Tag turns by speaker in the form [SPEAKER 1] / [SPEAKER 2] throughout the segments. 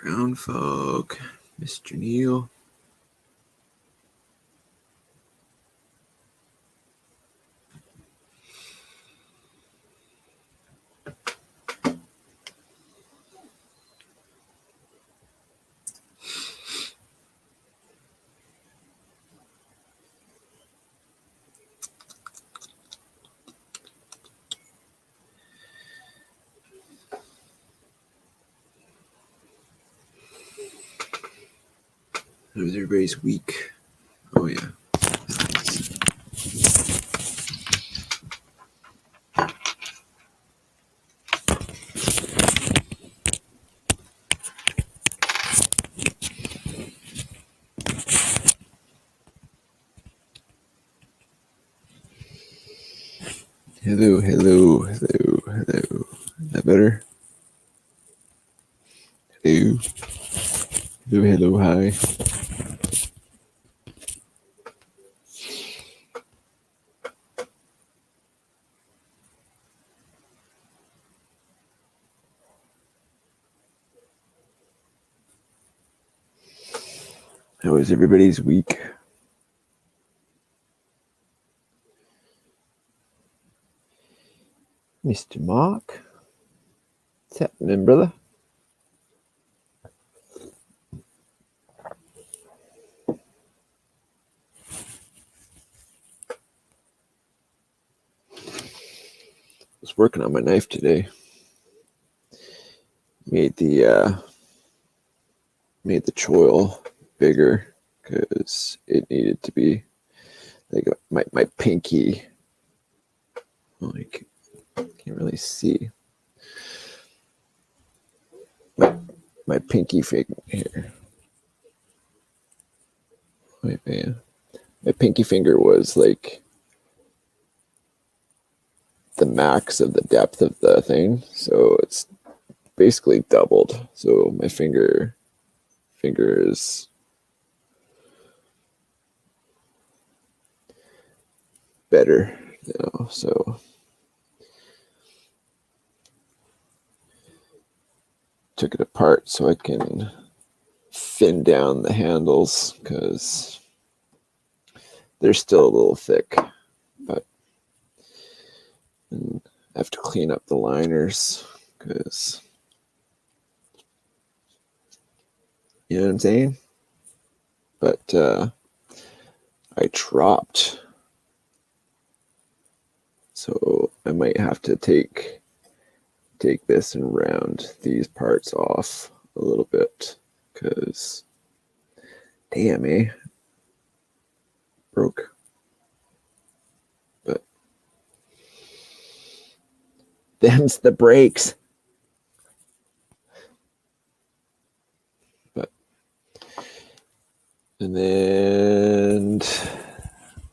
[SPEAKER 1] Ground Fog, Mr. Neil. How was everybody's week? Oh yeah. Hello, hello, hello, hello. Is that better? Hello. Hello, hello, hi. How was everybody's week? Mr. Mark? What's happening, brother? I was working on my knife today. Made the choil bigger because it needed to be like my pinky. Like, can't really see. My pinky finger here. Wait, man. My pinky finger was like the max of the depth of the thing, so it's basically doubled. So my finger is better now. So took it apart so I can thin down the handles because they're still a little thick, but I have to clean up the liners because, you know what I'm saying? But I dropped, so I might have to take this and round these parts off a little bit because, damn, broke. But them's the brakes. But and then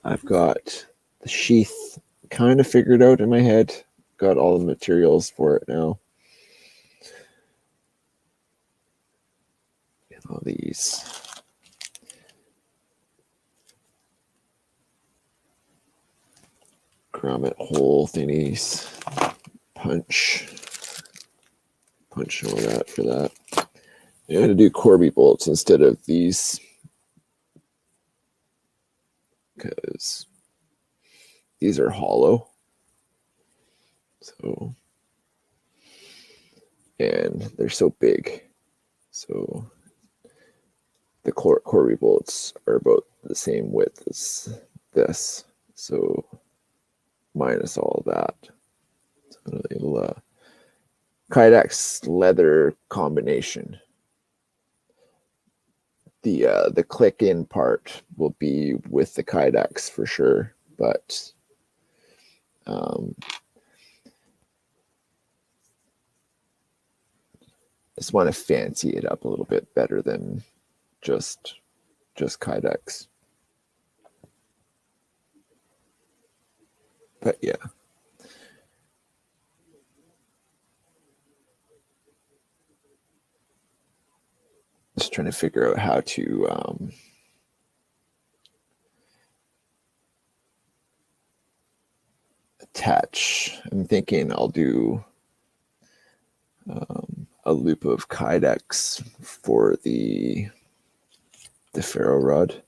[SPEAKER 1] I've got the sheath kind of figured out in my head. Got all the materials for it now. And all these grommet hole thingies. Punch and all that for that. I had to do Corby bolts instead of these because these are hollow. So, and they're so big. So the Corby bolts are about the same width as this. So minus all of that. So a little Kydex leather combination. The click in part will be with the Kydex for sure, but just want to fancy it up a little bit better than just Kydex. But yeah. Just trying to figure out how to attach. I'm thinking I'll do a loop of Kydex for the ferro rod.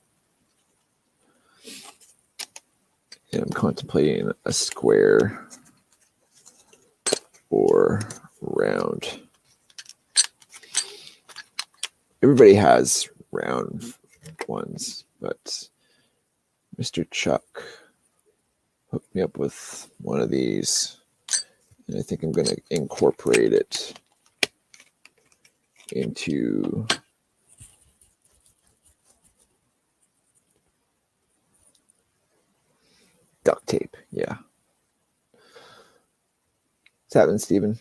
[SPEAKER 1] And I'm contemplating a square or round. Everybody has round ones, but Mr. Chuck hooked me up with one of these, and I think I'm going to incorporate it into duct tape. Yeah. What's happening, Steven?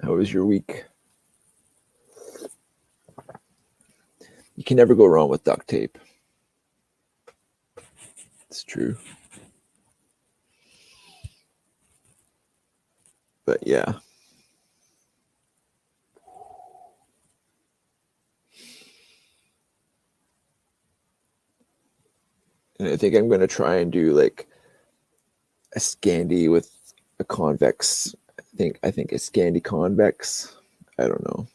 [SPEAKER 1] How was your week? You can never go wrong with duct tape. It's true. But yeah. And I think I'm going to try and do like a Scandi with a convex. I think a Scandi convex. I don't know.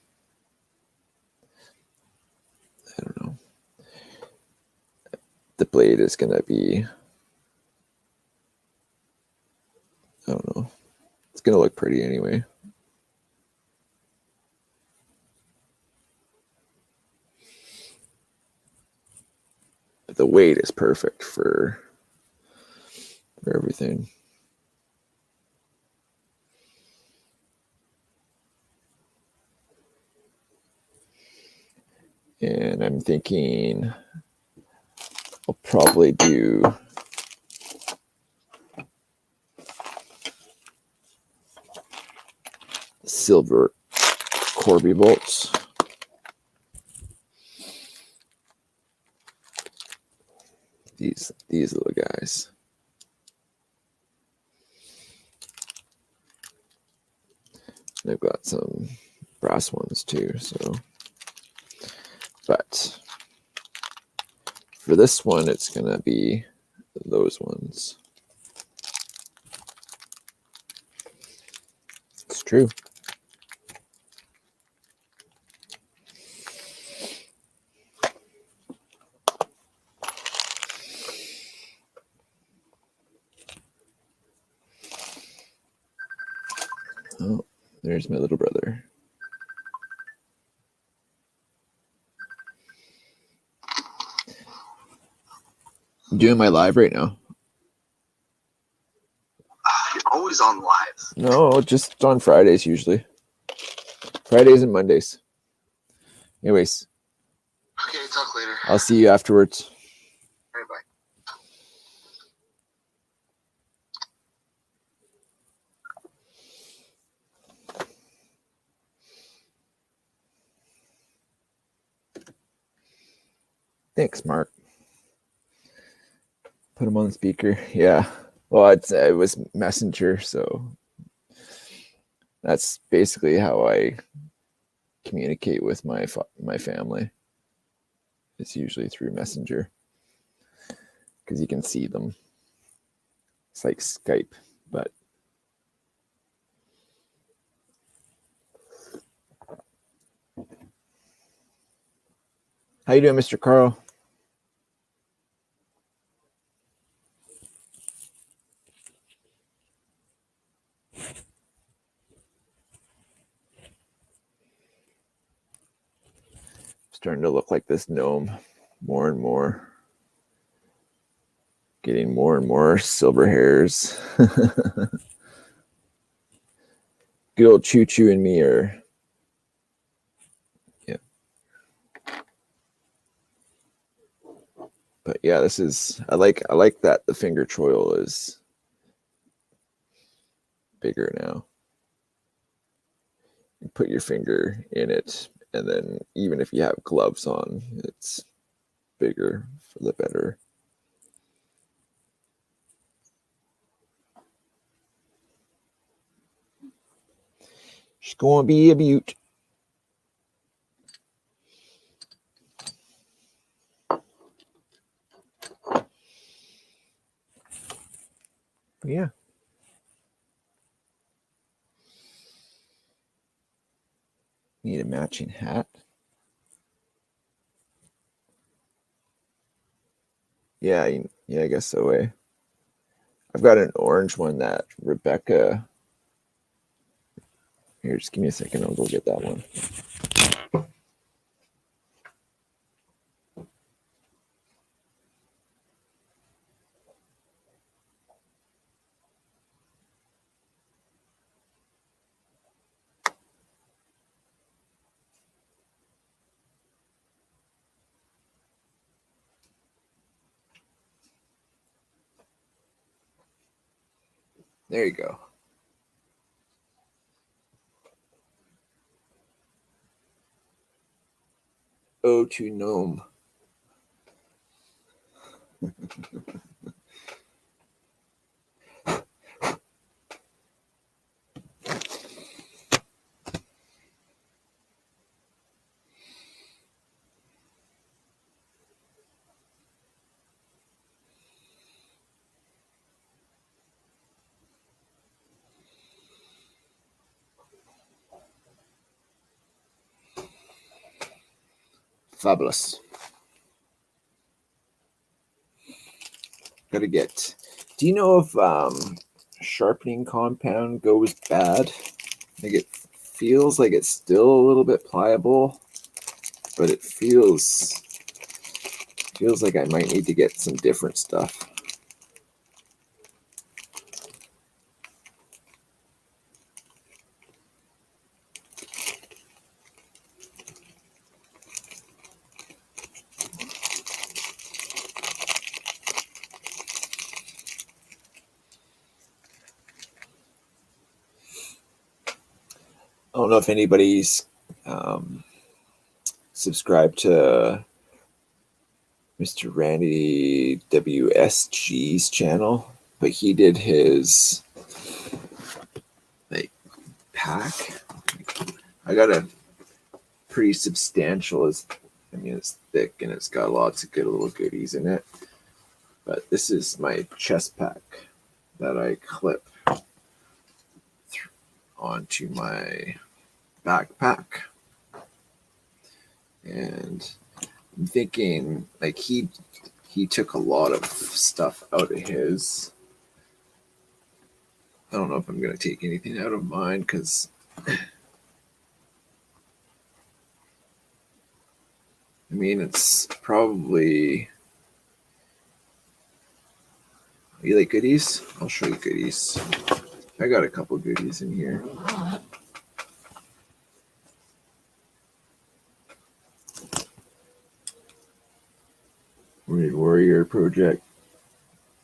[SPEAKER 1] The blade is going to be, I don't know. It's going to look pretty anyway. But the weight is perfect for everything. And I'm thinking I'll probably do silver Corby bolts. These little guys. They've got some brass ones too, so. But for this one, it's gonna be those ones. It's true. Oh, there's my little brother. I'm doing my live right now.
[SPEAKER 2] You're always on live.
[SPEAKER 1] No, just on Fridays usually. Fridays and Mondays. Anyways.
[SPEAKER 2] Okay, talk later.
[SPEAKER 1] I'll see you afterwards.
[SPEAKER 2] All right, bye.
[SPEAKER 1] Thanks, Mark. Put him on the speaker. Yeah. Well, it was Messenger, so that's basically how I communicate with my family. It's usually through Messenger because you can see them. It's like Skype, but how you doing, Mr. Carl? Starting to look like this gnome more and more. Getting more and more silver hairs. Good old Choo Choo and me are, yeah. But yeah, this is, I like that the finger choil is bigger now. You put your finger in it, and then even if you have gloves on, it's bigger for the better. She's gonna be a beaut. Yeah. Need a matching hat. Yeah, I guess so. I've got an orange one that Rebecca. Here, just give me a second. I'll go get that one. There you go. Oh, to Gnome. Fabulous. Gotta get. Do you know if sharpening compound goes bad? Like it feels like it's still a little bit pliable, but it feels like I might need to get some different stuff. I don't know if anybody's subscribed to Mr. Randy WSG's channel, but he did his like pack. I got a pretty substantial. It's thick and it's got lots of good little goodies in it. But this is my chest pack that I clip onto my backpack. And I'm thinking, like, he took a lot of stuff out of his. I don't know if I'm going to take anything out of mine because I mean, it's probably. You like goodies? I'll show you goodies. I got a couple goodies in here. Wounded Warrior Project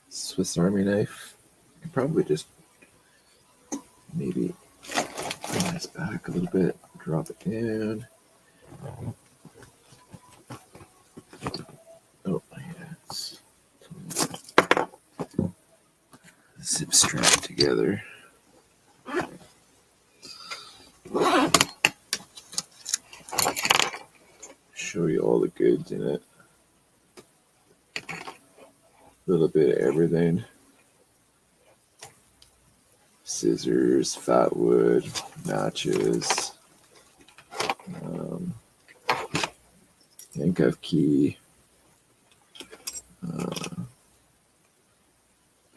[SPEAKER 1] Swiss Army knife. I could probably just maybe bring this back a little bit, drop it down. Oh, yeah. Zip strap together. Show you all the goods in it. A little bit of everything. Scissors, fat wood, matches, handcuff key,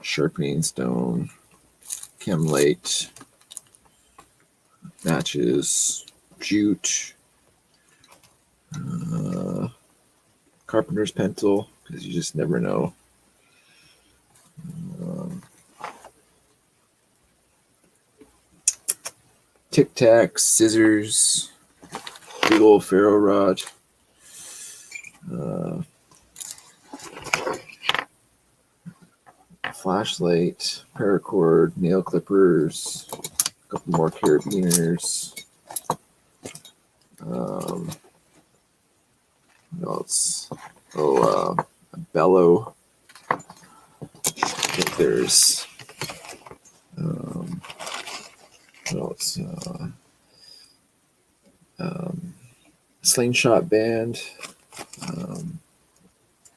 [SPEAKER 1] sharpening stone, chemlate, matches, jute, carpenter's pencil, because you just never know. Tic Tac, scissors, big old ferro rod, flashlight, paracord, nail clippers, a couple more carabiners. What else? A bellow. I think there's what else? Slingshot band,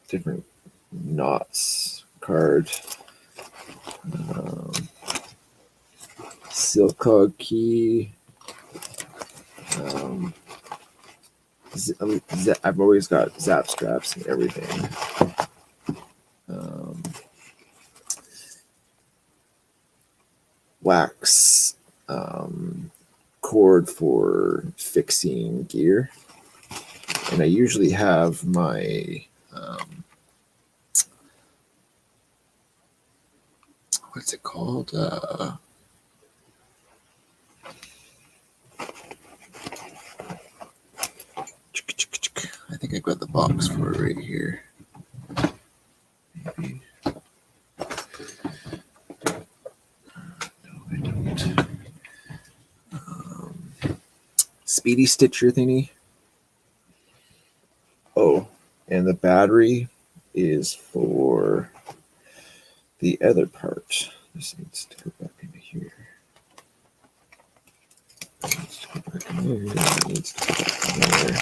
[SPEAKER 1] different knots, card, silk hog key, I've always got zap straps and everything. Wax cord for fixing gear, and I usually have my what's it called? I think I got the box for it right here. Maybe. No, I don't. Speedy Stitcher thingy. Oh, and the battery is for the other part. This needs to go back into here. Needs to go back in there. Needs to go back in there.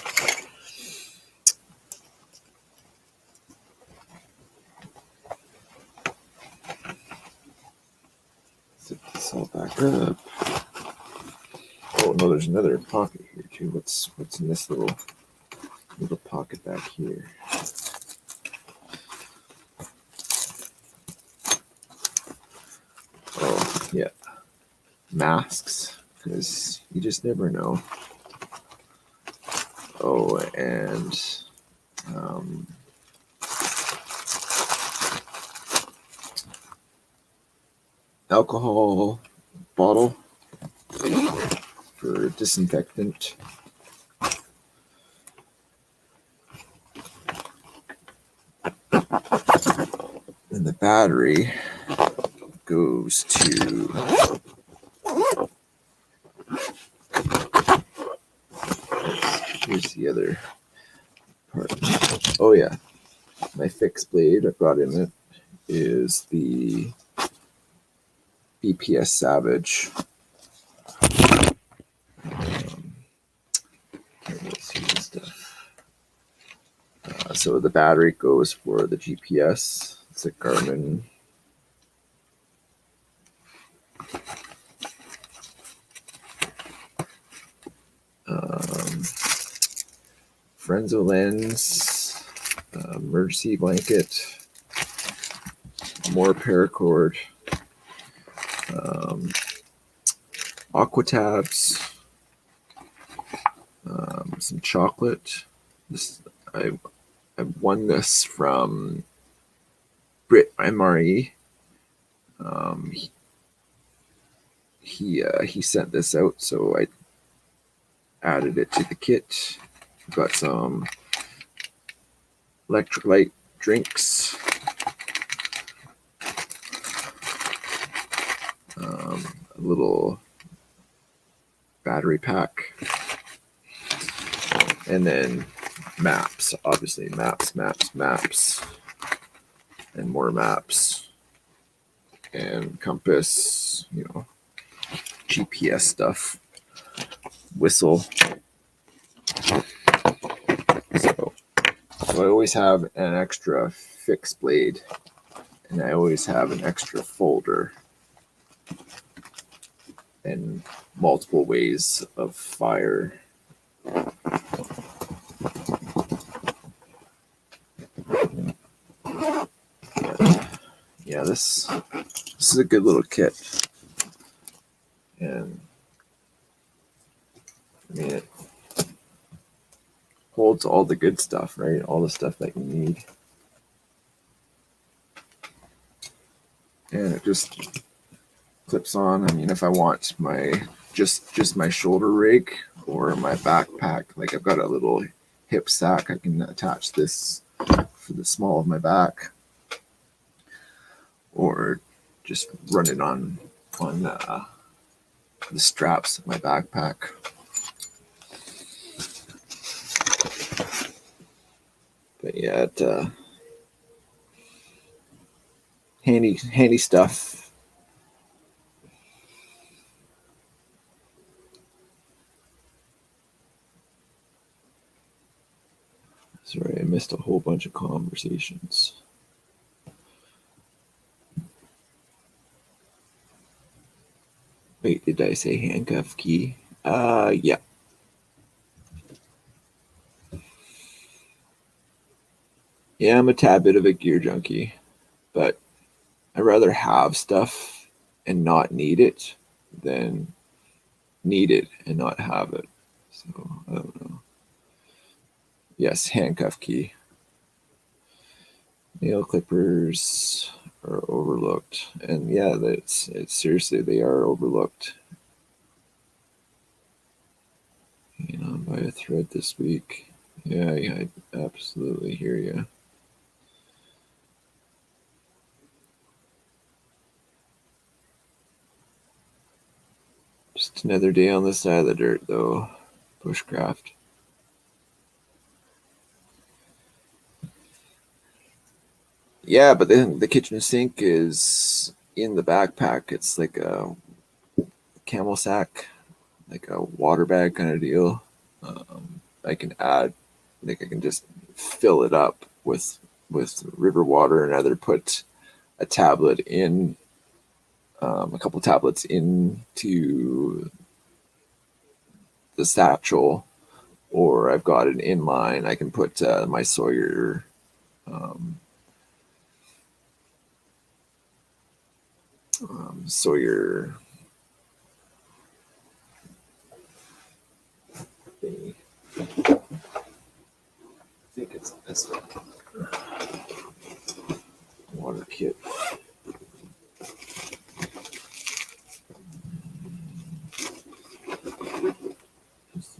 [SPEAKER 1] Zip this all back up. Oh no, there's another pocket here too. What's in this little pocket back here? Oh yeah, masks, because you just never know. Oh, and alcohol bottle for disinfectant. And the battery goes to here's the other part. Oh yeah, my fixed blade I've got in it is the BPS Savage. Can't really see this stuff. So the battery goes for the GPS. It's a Garmin. Frenzo lens, emergency blanket, more paracord, aqua tabs, some chocolate. This I won this from Brit MRE. He sent this out, so I added it to the kit. Got some electrolyte drinks, a little battery pack, and then maps, obviously maps, and more maps, and compass, GPS stuff, whistle. So I always have an extra fixed blade, and I always have an extra folder, and multiple ways of fire. Yeah, this is a good little kit, and I mean, it holds all the good stuff, right? All the stuff that you need. And it just clips on. I mean, if I want my just my shoulder rig or my backpack, like I've got a little hip sack, I can attach this for the small of my back, or just run it on the straps of my backpack. But yeah, handy stuff. Sorry, I missed a whole bunch of conversations. Wait, did I say handcuff key? Yeah. Yeah, I'm a tad bit of a gear junkie, but I'd rather have stuff and not need it than need it and not have it. So I don't know. Yes, handcuff key. Nail clippers are overlooked, and yeah, it's seriously they are overlooked. Hanging on by a thread this week. Yeah, I absolutely hear you. Just another day on the side of the dirt, though. Bushcraft. Yeah, but then the kitchen sink is in the backpack. It's like a camel sack, like a water bag kind of deal. I can add, like I can just fill it up with river water and either put a tablet in, a couple tablets into the satchel, or I've got an inline. I can put my Sawyer Sawyer thingy. I think it's this one. Water kit.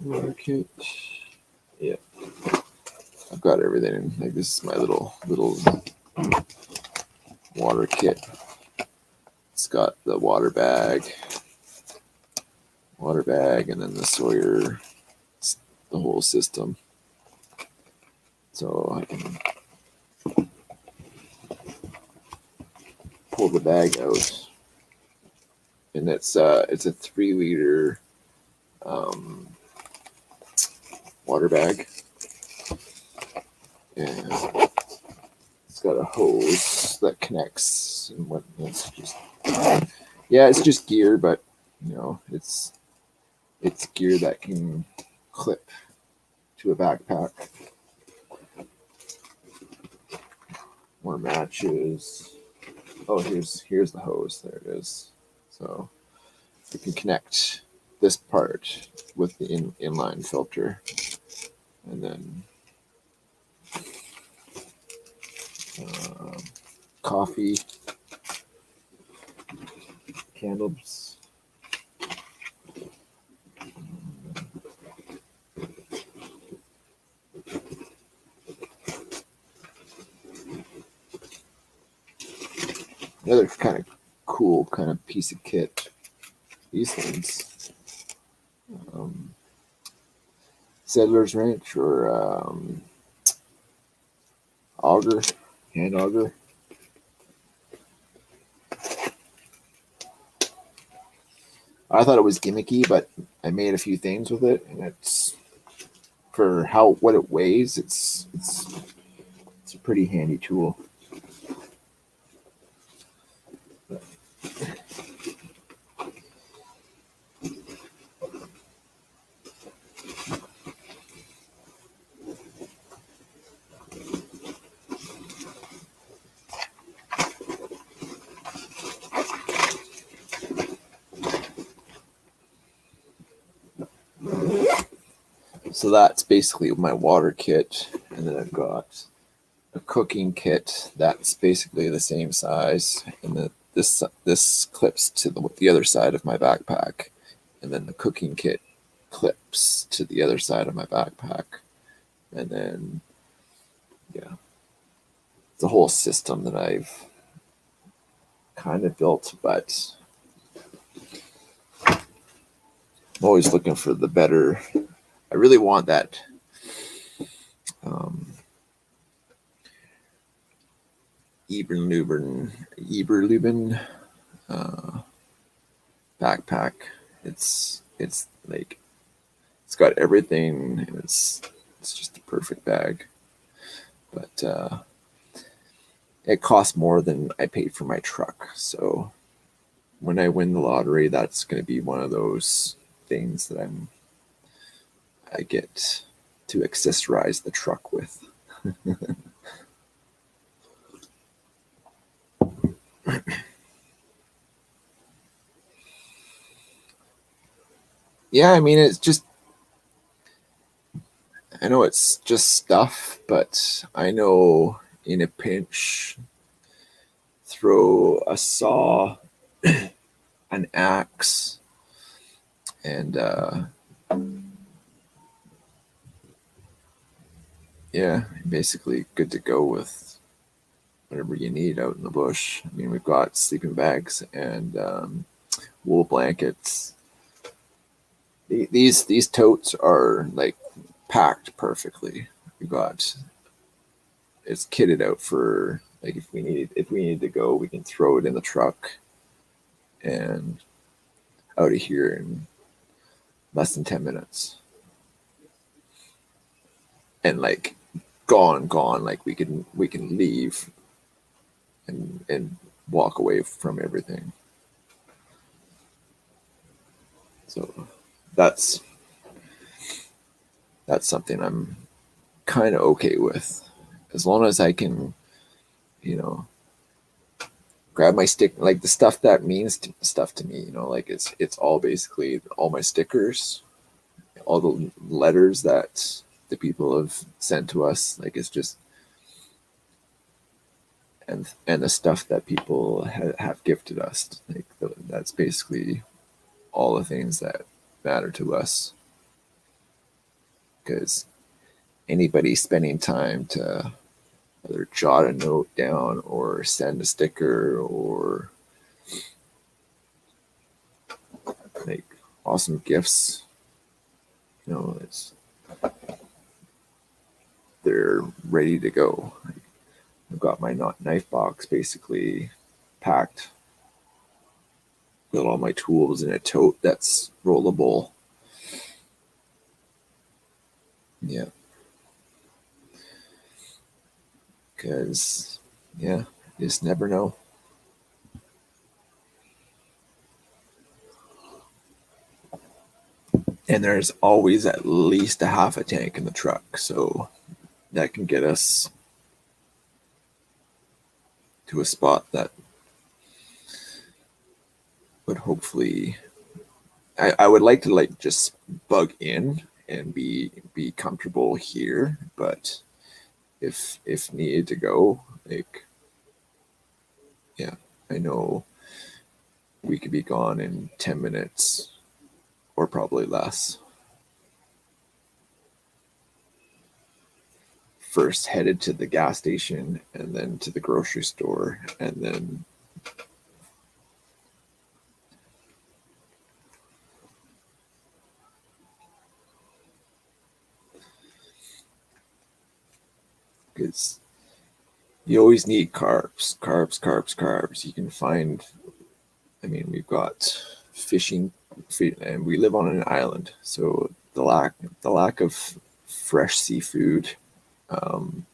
[SPEAKER 1] Water kit. Yeah, I've got everything. Like this is my little water kit. It's got the water bag, and then the Sawyer, the whole system. So I can pull the bag out, and it's a 3 liter water bag, and it's got a hose that connects, and what it's just it's just gear, but you know it's gear that can clip to a backpack. More matches. Oh, here's the hose. There it is. So you can connect this part with the inline filter, and then coffee, candles. Another kind of cool kind of piece of kit. These things. Settler's wrench or auger, hand auger. I thought it was gimmicky, but I made a few things with it, and it's for what it weighs. It's a pretty handy tool. So that's basically my water kit, and then I've got a cooking kit that's basically the same size, and this clips to the other side of my backpack, and then the cooking kit clips to the other side of my backpack, and then it's a whole system that I've kind of built, but I'm always looking for the better. I really want that Eberluben backpack. It's like it's got everything, and it's just a perfect bag. But it costs more than I paid for my truck. So when I win the lottery, that's going to be one of those things that I get to accessorize the truck with. yeah, I mean, I know it's just stuff, but I know in a pinch, throw a saw, an axe, and yeah, basically good to go with whatever you need out in the bush. I mean, we've got sleeping bags and wool blankets. These totes are like packed perfectly. We got it's kitted out for like if we need to go, we can throw it in the truck and out of here in less than 10 minutes. And like gone. Like we can leave and walk away from everything. So that's something I'm kind of okay with, as long as I can, you know, grab my stick, like the stuff that means stuff to me. You know, like it's all basically all my stickers, all the letters that the people have sent to us. Like it's just and the stuff that people have gifted us. Like that's basically all the things that matter to us. Because anybody spending time to either jot a note down or send a sticker or like awesome gifts, you know, they're ready to go. I've got my knife box basically packed with all my tools in a tote that's rollable. Yeah. Because, yeah, you just never know. And there's always at least a half a tank in the truck. So that can get us to a spot that would hopefully I would like to like just bug in and be comfortable here, but if needed to go, like yeah, I know we could be gone in 10 minutes or probably less. First headed to the gas station and then to the grocery store and then because you always need carbs. You can find, I mean, we've got fishing, and we live on an island, so the lack of fresh seafood um,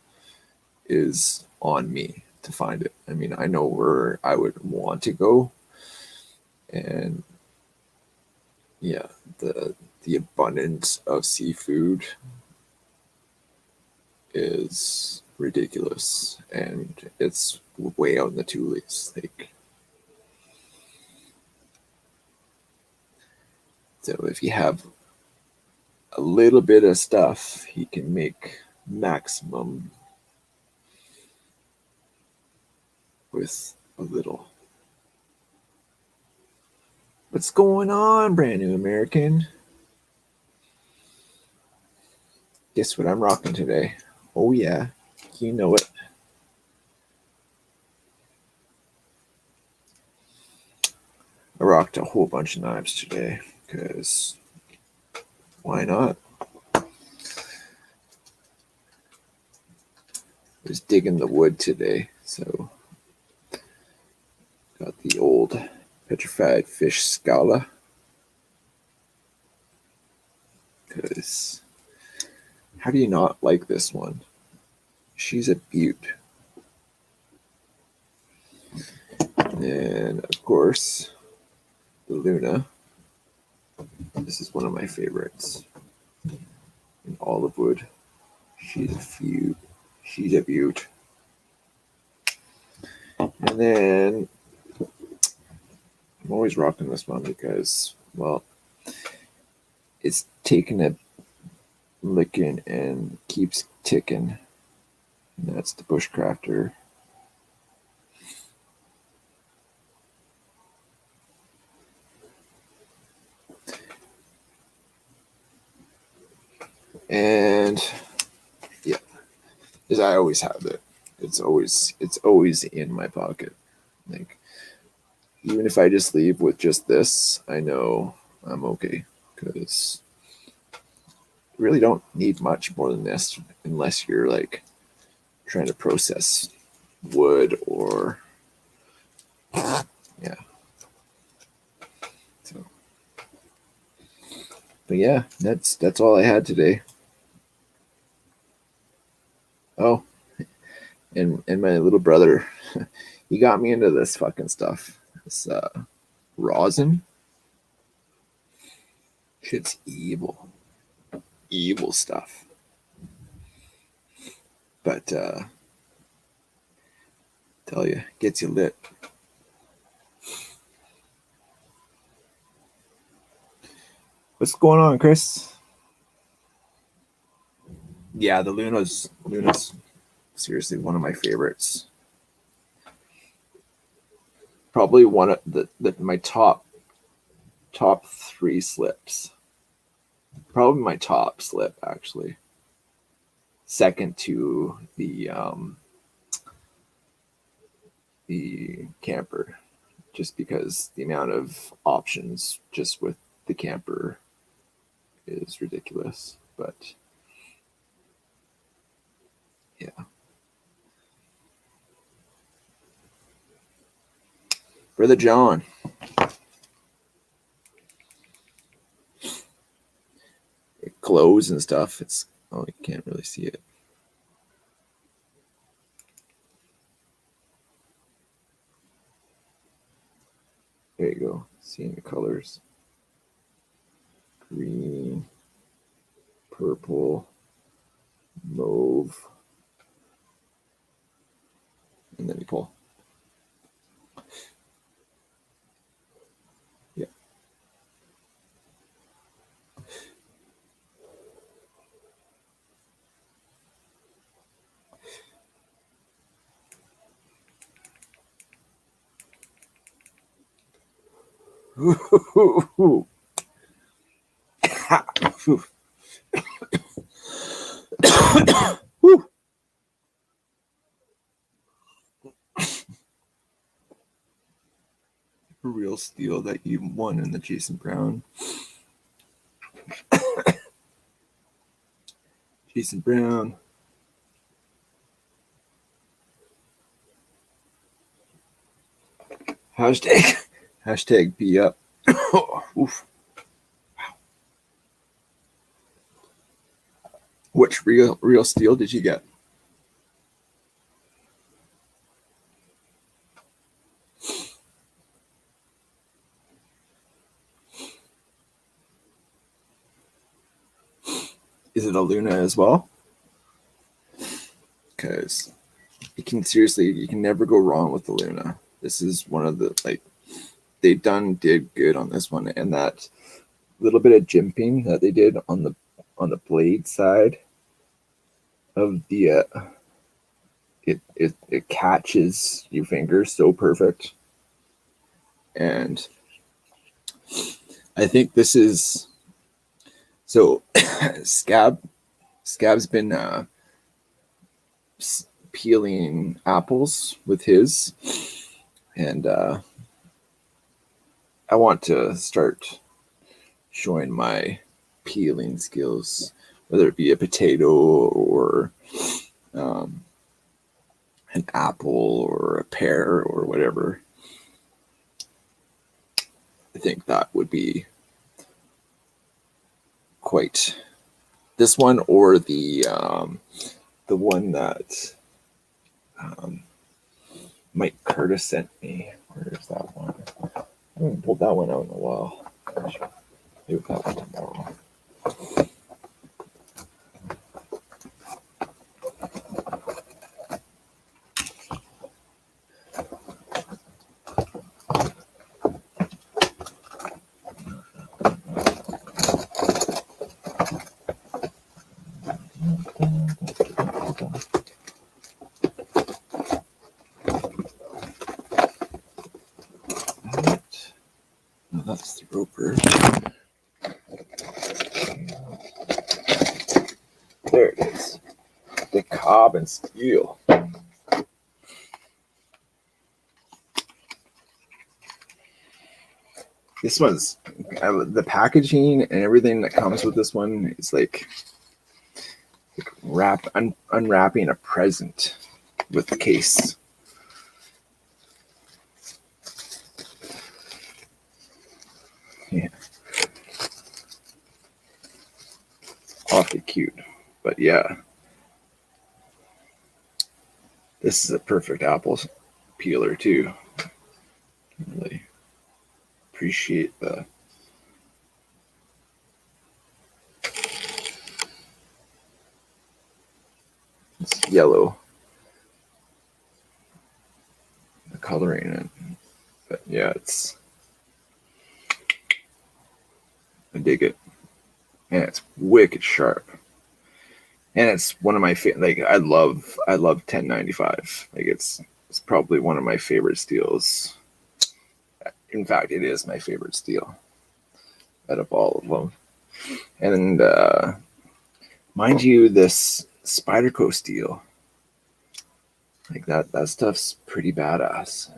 [SPEAKER 1] is on me to find it. I mean, I know where I would want to go, and yeah, the abundance of seafood is ridiculous, and it's way out in the Tules. Like, so if you have a little bit of stuff, he can make maximum with a little. What's going on, brand new American? Guess what I'm rocking today? Oh yeah, you know it. I rocked a whole bunch of knives today because why not? I was digging the wood today, so got the old petrified fish scala because how do you not like this one? She's a beaut. And of course, the Luna. This is one of my favorites. In olive wood. She's a beaut. She's a beaut. And then I'm always rocking this one because, well, it's taking a licking and keeps ticking. And that's the Bushcrafter. And yeah, as I always have it. It's always in my pocket. Like, even if I just leave with just this, I know I'm okay, because you really don't need much more than this unless you're like trying to process wood or yeah. So, but yeah, that's all I had today. Oh, and my little brother, he got me into this fucking stuff. This rosin. Shit's evil. Evil stuff. But tell you, gets you lit. What's going on, Chris? Yeah, the Luna's seriously one of my favorites. Probably one of my top 3 slips. Probably my top slip, actually. Second to the camper, just because the amount of options just with the camper is ridiculous. But yeah. Brother John. It glows and stuff. It's, oh, you can't really see it. There you go. Seeing the colors. Green, purple, mauve, and then you pull. Yeah. Real steel that you won in the Jason Brown. Jason Brown. Hashtag be up. Oof. Wow. Which real steel did you get? Is it a Luna as well? Because you can never go wrong with the Luna. This is one of the, like, they did good on this one, and that little bit of jimping that they did on the blade side of the it catches your fingers so perfect. And I think this is so Scab's been peeling apples with his, and I want to start showing my peeling skills, whether it be a potato or an apple or a pear or whatever. I think that would be quite, this one or the one that Mike Curtis sent me. Where is that one? I haven't pulled that one out in a while. Maybe that one tomorrow. That's the Roper. There it is. The carbon steel. This one's the packaging and everything that comes with this one is like unwrapping a present with the case. Yeah. Awfully cute. But yeah. This is a perfect apple peeler too. Really appreciate the it's yellow. The coloring in it. But yeah, I dig it. And it's wicked sharp. And it's one of my favorite. Like I love 1095. Like it's probably one of my favorite steels. In fact, it is my favorite steel out of all of them. And mind you, this Spyderco steel, like that stuff's pretty badass.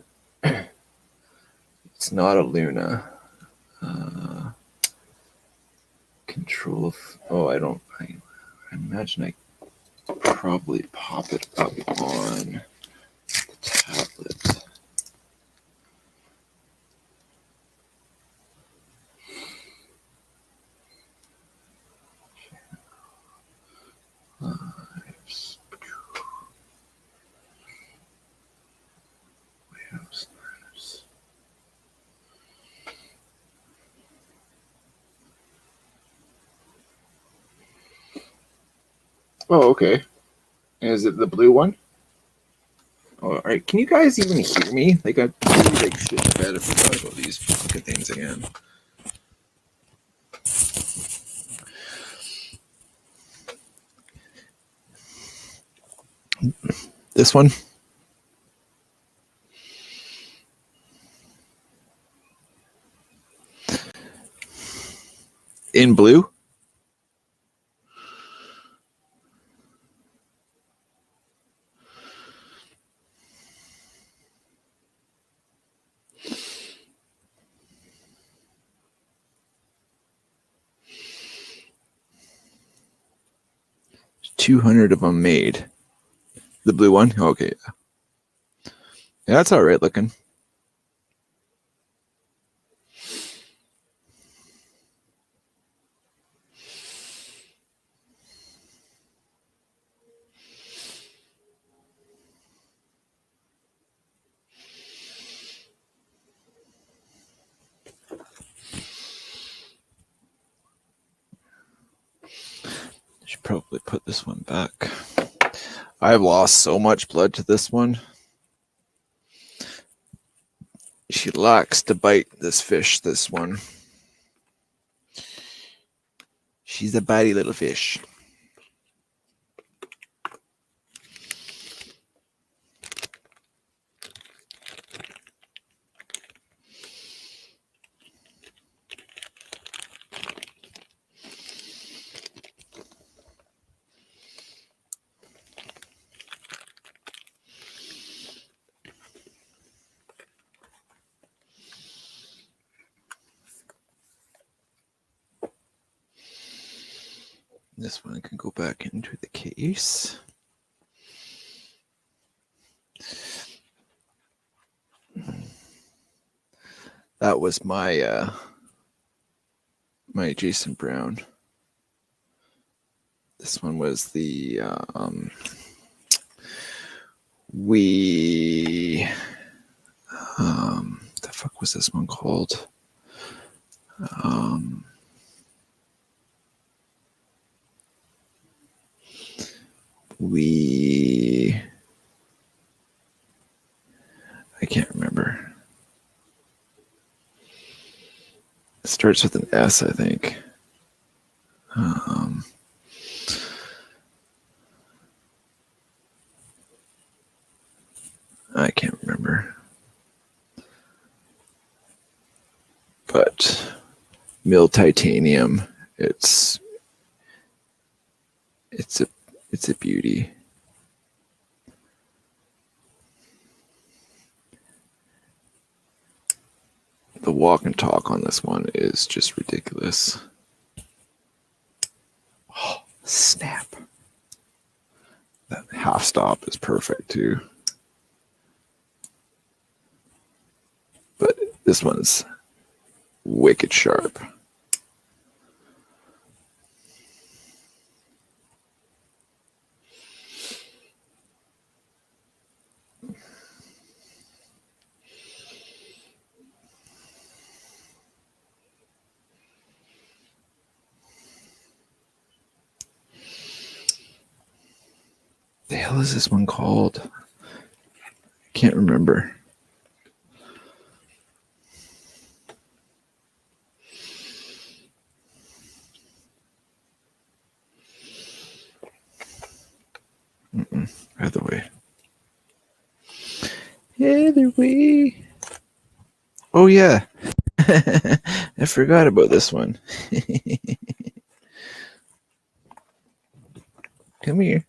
[SPEAKER 1] It's not a Luna. Control of. Oh, I don't. I imagine I probably pop it up on the tablet. Oh, okay. Is it the blue one? Oh, all right. Can you guys even hear me? Like, I'd really like shit in bed if we talk about these fucking things again. This one. In blue? There's 200 of them made. The blue one? Okay. Yeah, that's all right looking. I should probably put this one back. I've lost so much blood to this one. She likes to bite this fish, this one. She's a bitey little fish. This one can go back into the case. That was my my Jason Brown. This one was the the fuck was this one called? I can't remember. It starts with an S, I think. I can't remember. but mill titanium, it's a beauty. The walk and talk on this one is just ridiculous. Oh, snap. That half stop is perfect too. But this one's wicked sharp. The hell is this one called? Can't remember. Other way. Other way. Oh yeah. I forgot about this one. Come here.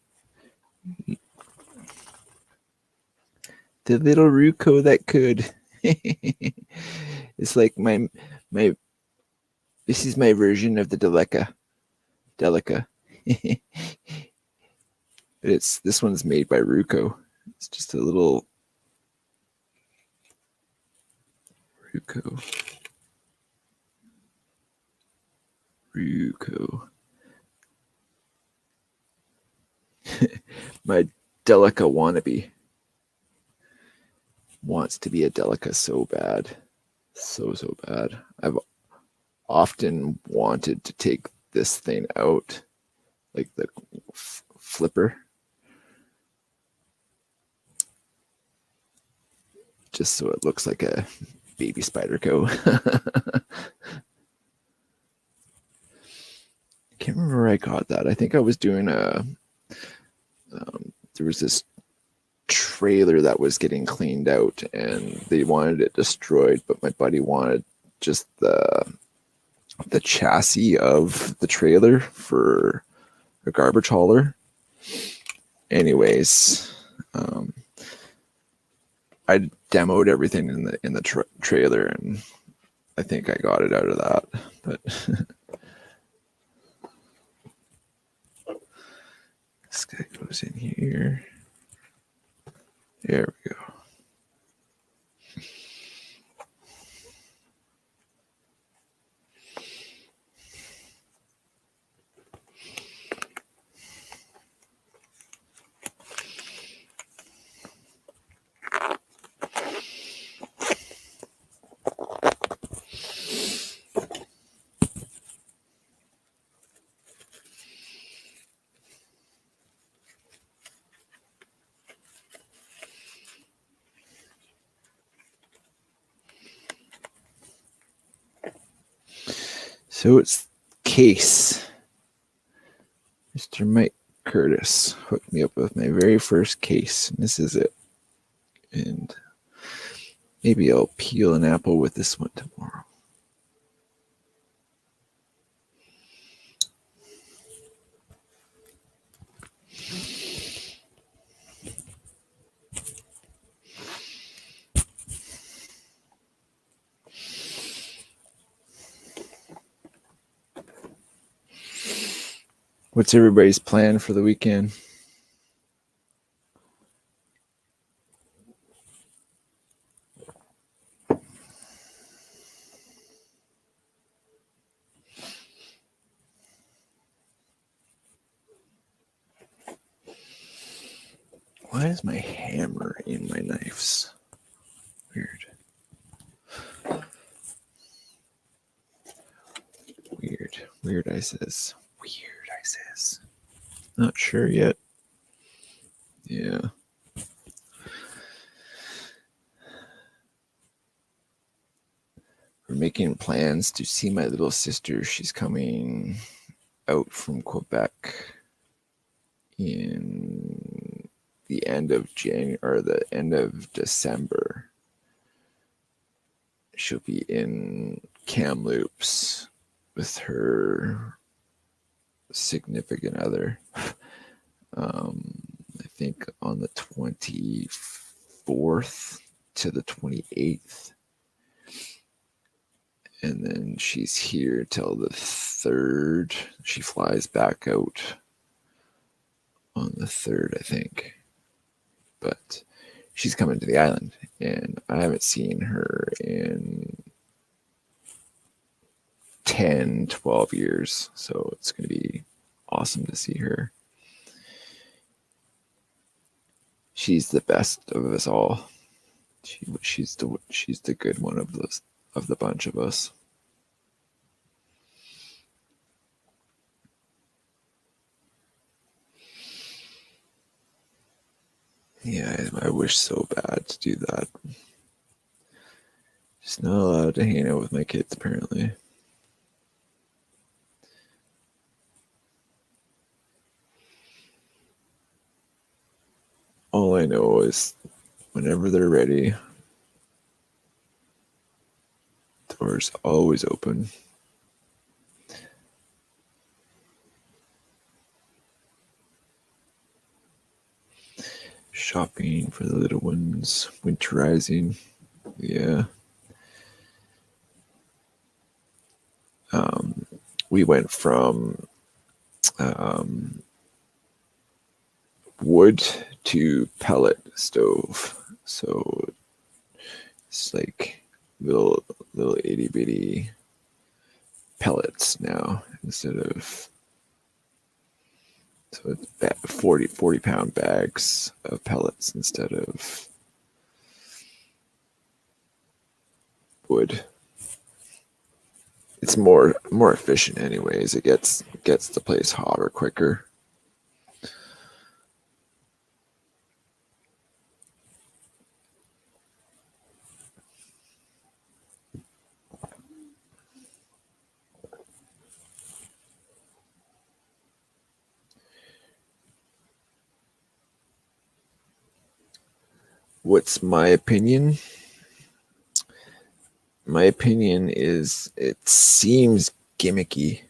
[SPEAKER 1] The little Ruko that could. It's like my this is my version of the Delica. But this one's made by Ruko. It's just a little Ruko. My Delica wannabe wants to be a Delica so bad. So bad. I've often wanted to take this thing out, like the flipper, just so it looks like a baby Spyderco. I can't remember where I got that. I think I was doing there was this trailer that was getting cleaned out and they wanted it destroyed, but my buddy wanted just the chassis of the trailer for a garbage hauler. Anyways, I demoed everything in the trailer, and I think I got it out of that. But this guy goes in here. There we go. So it's case. Mr. Mike Curtis hooked me up with my very first case, and this is it. And maybe I'll peel an apple with this one tomorrow. What's everybody's plan for the weekend? Why is my hammer in my knives? Weird. Weird, I says. Not sure yet. Yeah. We're making plans to see my little sister. She's coming out from Quebec in the end of January or the end of December. she'll be in Kamloops with her significant other. I think on the 24th to the 28th. And then she's here till the 3rd. She flies back out on the 3rd, I think. But she's coming to the island, and I haven't seen her in 10, 12 years. So it's going to be awesome to see her. She's the best of us all. She's the good one of the bunch of us. Yeah, I wish so bad to do that. Just not allowed to hang out with my kids, apparently. All I know is whenever they're ready, doors always open. Shopping for the little ones, winterizing. Yeah. We went from wood to pellet stove. So it's like little itty bitty pellets now instead of, so it's 40 pound bags of pellets instead of wood. It's more efficient anyways. It gets the place hotter quicker. What's my opinion? My opinion is it seems gimmicky.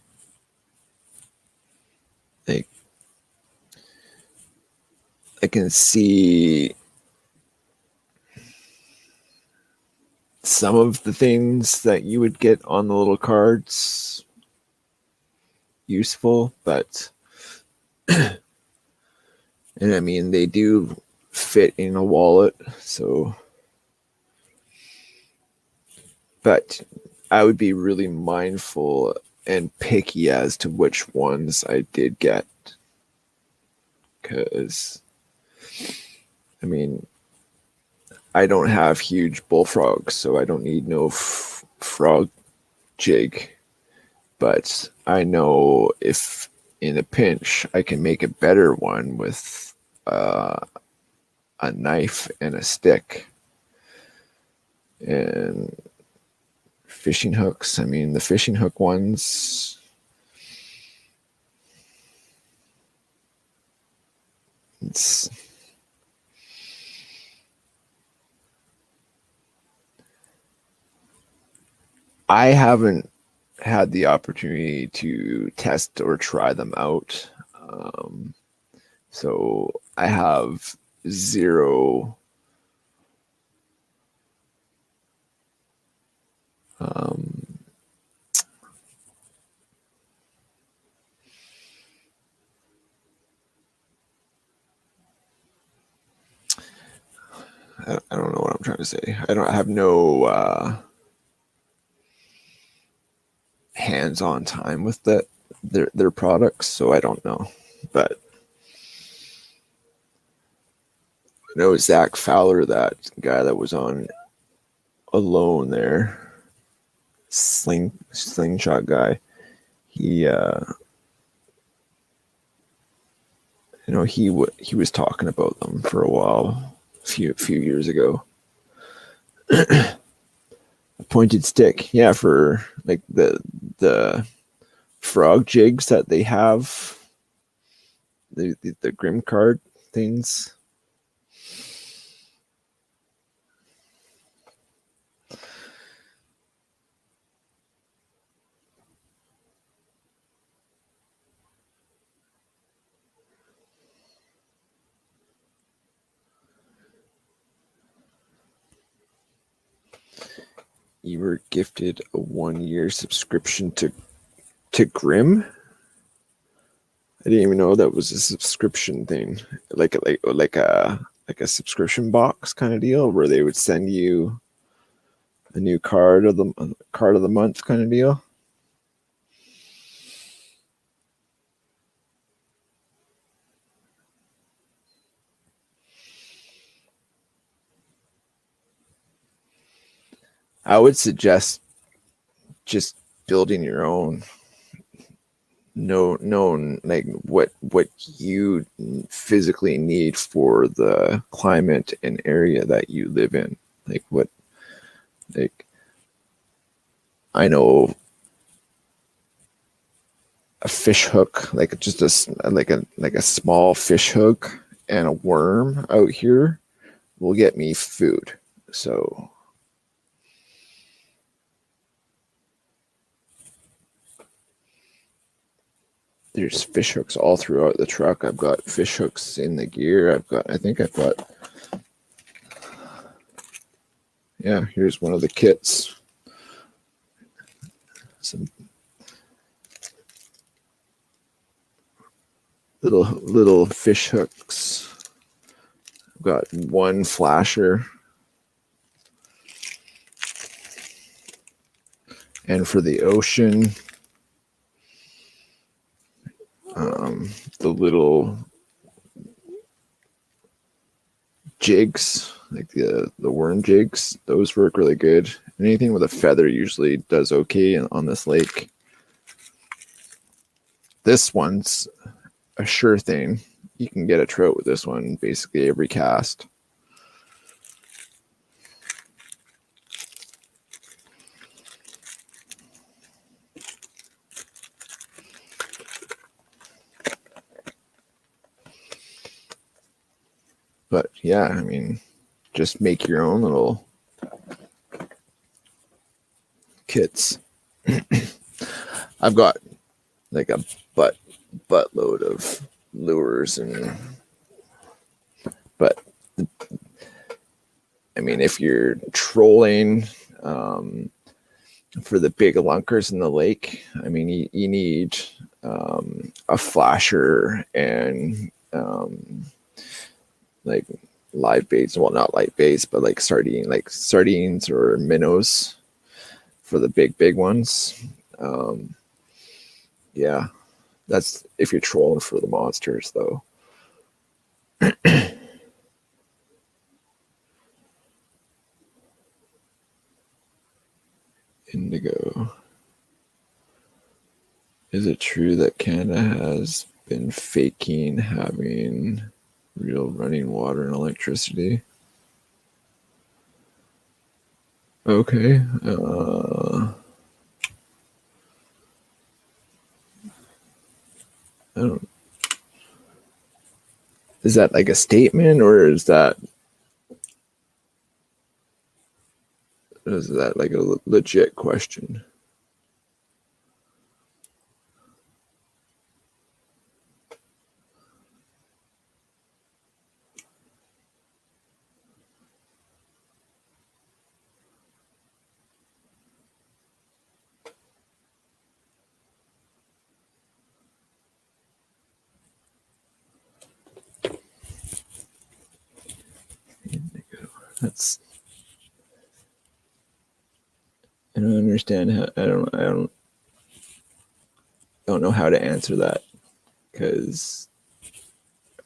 [SPEAKER 1] Like, I can see some of the things that you would get on the little cards useful, but and I mean they do fit in a wallet, so but I would be really mindful and picky as to which ones I did get, because I mean I don't have huge bullfrogs, so I don't need no frog jig, but I know if in a pinch I can make a better one with a knife and a stick. And fishing hooks, I mean the fishing hook ones, I haven't had the opportunity to test or try them out. So I have zero I don't know what I'm trying to say. I have no hands-on time with their products, so I don't know. But I know Zach Fowler, that guy that was on Alone there, slingshot guy, he he was talking about them for a while, a few years ago. A pointed stick, yeah, for like the frog jigs that they have, the Grim card things. you were gifted a 1-year subscription to Grim. I didn't even know that was a subscription thing, like a subscription box kind of deal where they would send you a new card of the month kind of deal. I would suggest just building your own. Known like what you physically need for the climate and area that you live in. Like I know a fish hook, like just a small fish hook and a worm out here will get me food. So there's fish hooks all throughout the truck. I've got fish hooks in the gear. Yeah, here's one of the kits. Some little fish hooks. I've got one flasher. And for the ocean, the little jigs, like the worm jigs, those work really good. Anything with a feather usually does okay on this lake. This one's a sure thing. You can get a trout with this one basically every cast. But yeah, I mean, just make your own little kits. I've got like a buttload of lures but I mean, if you're trolling for the big lunkers in the lake, I mean, you need a flasher and like live baits. Well, not live baits, but like sardines or minnows for the big ones. Yeah, that's if you're trolling for the monsters, though. Indigo. Is it true that Canada has been faking having real running water and electricity? Okay. I don't. Is that like a statement, or is that like a legit question? That's. I don't understand how. I don't know how to answer that, because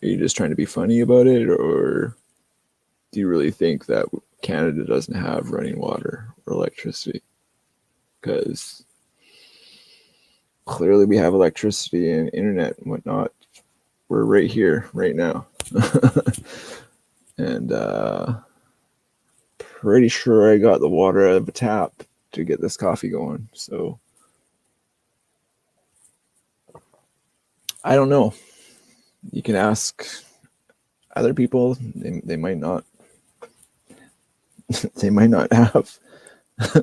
[SPEAKER 1] are you just trying to be funny about it, or do you really think that Canada doesn't have running water or electricity? Because clearly we have electricity and internet and whatnot. We're right here, right now. And pretty sure I got the water out of a tap to get this coffee going. So I don't know. You can ask other people. They might not. They might not have. I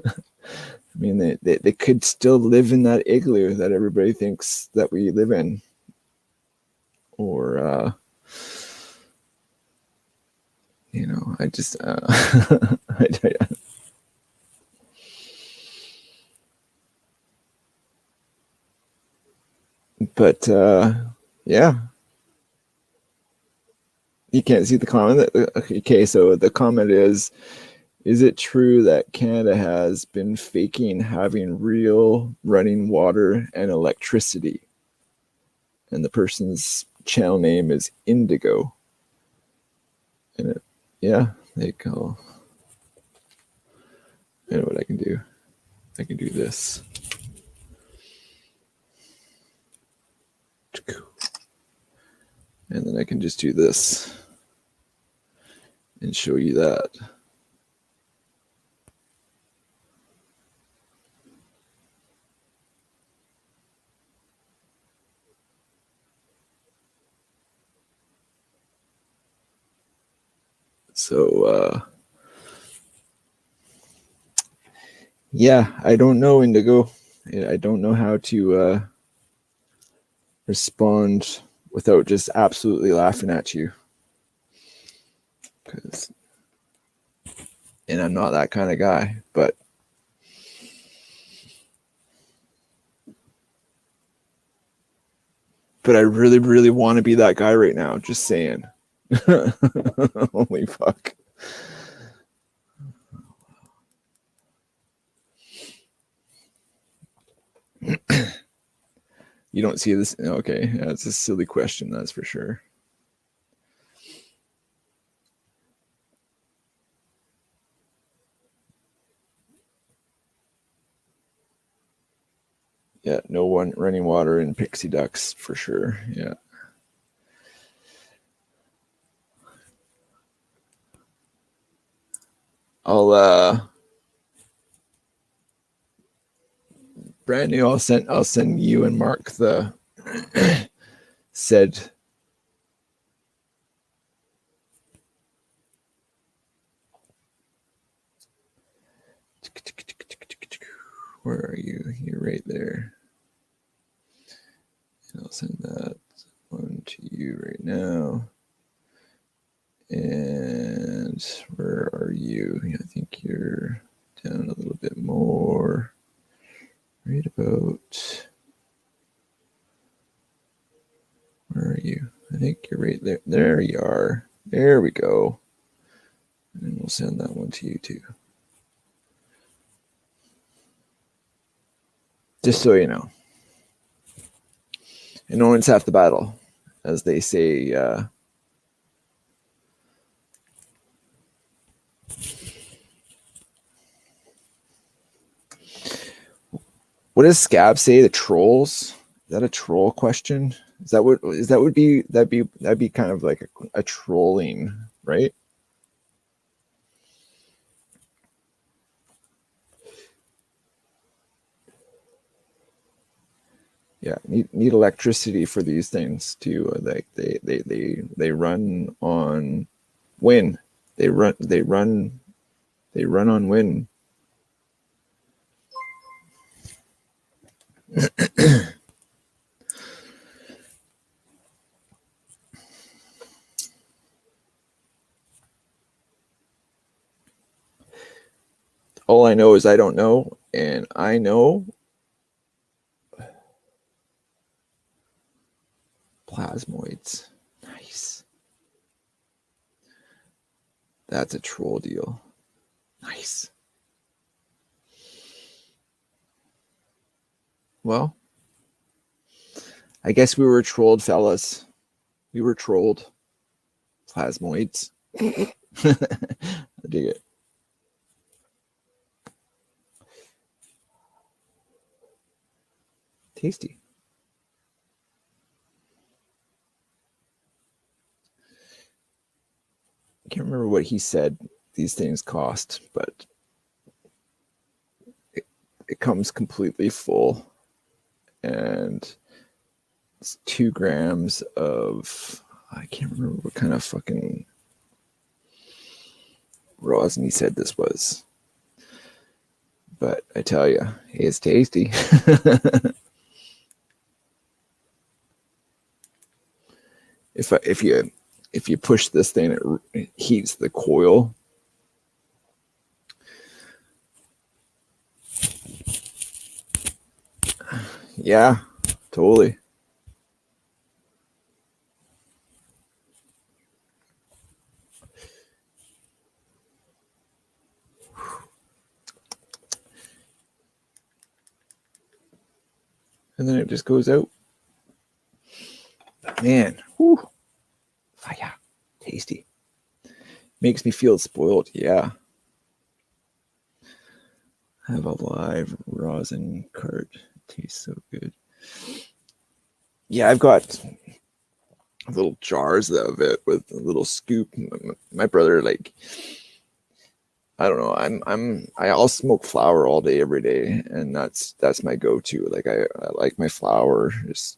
[SPEAKER 1] mean, they could still live in that igloo that everybody thinks that we live in. Or, I just, But yeah, you can't see the comment. Okay, so the comment is it true that Canada has been faking having real running water and electricity? And the person's channel name is Indigo. And it, yeah, they go. I know what I can do. I can do this. And then I can just do this and show you that. So yeah, I don't know, Indigo. I don't know how to respond without just absolutely laughing at you. And I'm not that kind of guy, but I really, really want to be that guy right now. Just saying. Holy fuck. You don't see this? Okay, yeah, it's a silly question, that's for sure. Yeah, no one running water in pixie ducks for sure. Yeah. I'll brand new. I'll send you and Mark the said. Where are you? You're right there. And I'll send that one to you right now. And where are you? I think you're down a little bit more. Right about. Where are you? I think you're right there. There you are. There we go. And we'll send that one to you too. Just so you know. And no one's half the battle, as they say. What does Scab say? The trolls? Is that a troll question? That'd be kind of like a trolling, right? Yeah, need electricity for these things too. Like they run on wind. They run on wind. All I know is I don't know, and I know plasmoids. Nice. That's a troll deal. Nice. Well, I guess we were trolled, fellas. We were trolled. Plasmoids. I dig it. Tasty. I can't remember what he said these things cost, but it comes completely full, and it's 2 grams of, I can't remember what kind of fucking rosin he said this was, but I tell you, it's tasty. If you push this thing, it heats the coil. Yeah, totally. and then it just goes out. Man, whew. Fire. Tasty. Makes me feel spoiled. Yeah. Have a live rosin cart. Tastes so good. Yeah, I've got little jars of it with a little scoop. My brother, like, I don't know. I'll smoke flower all day, every day, and that's my go-to. Like, I like my flower. Just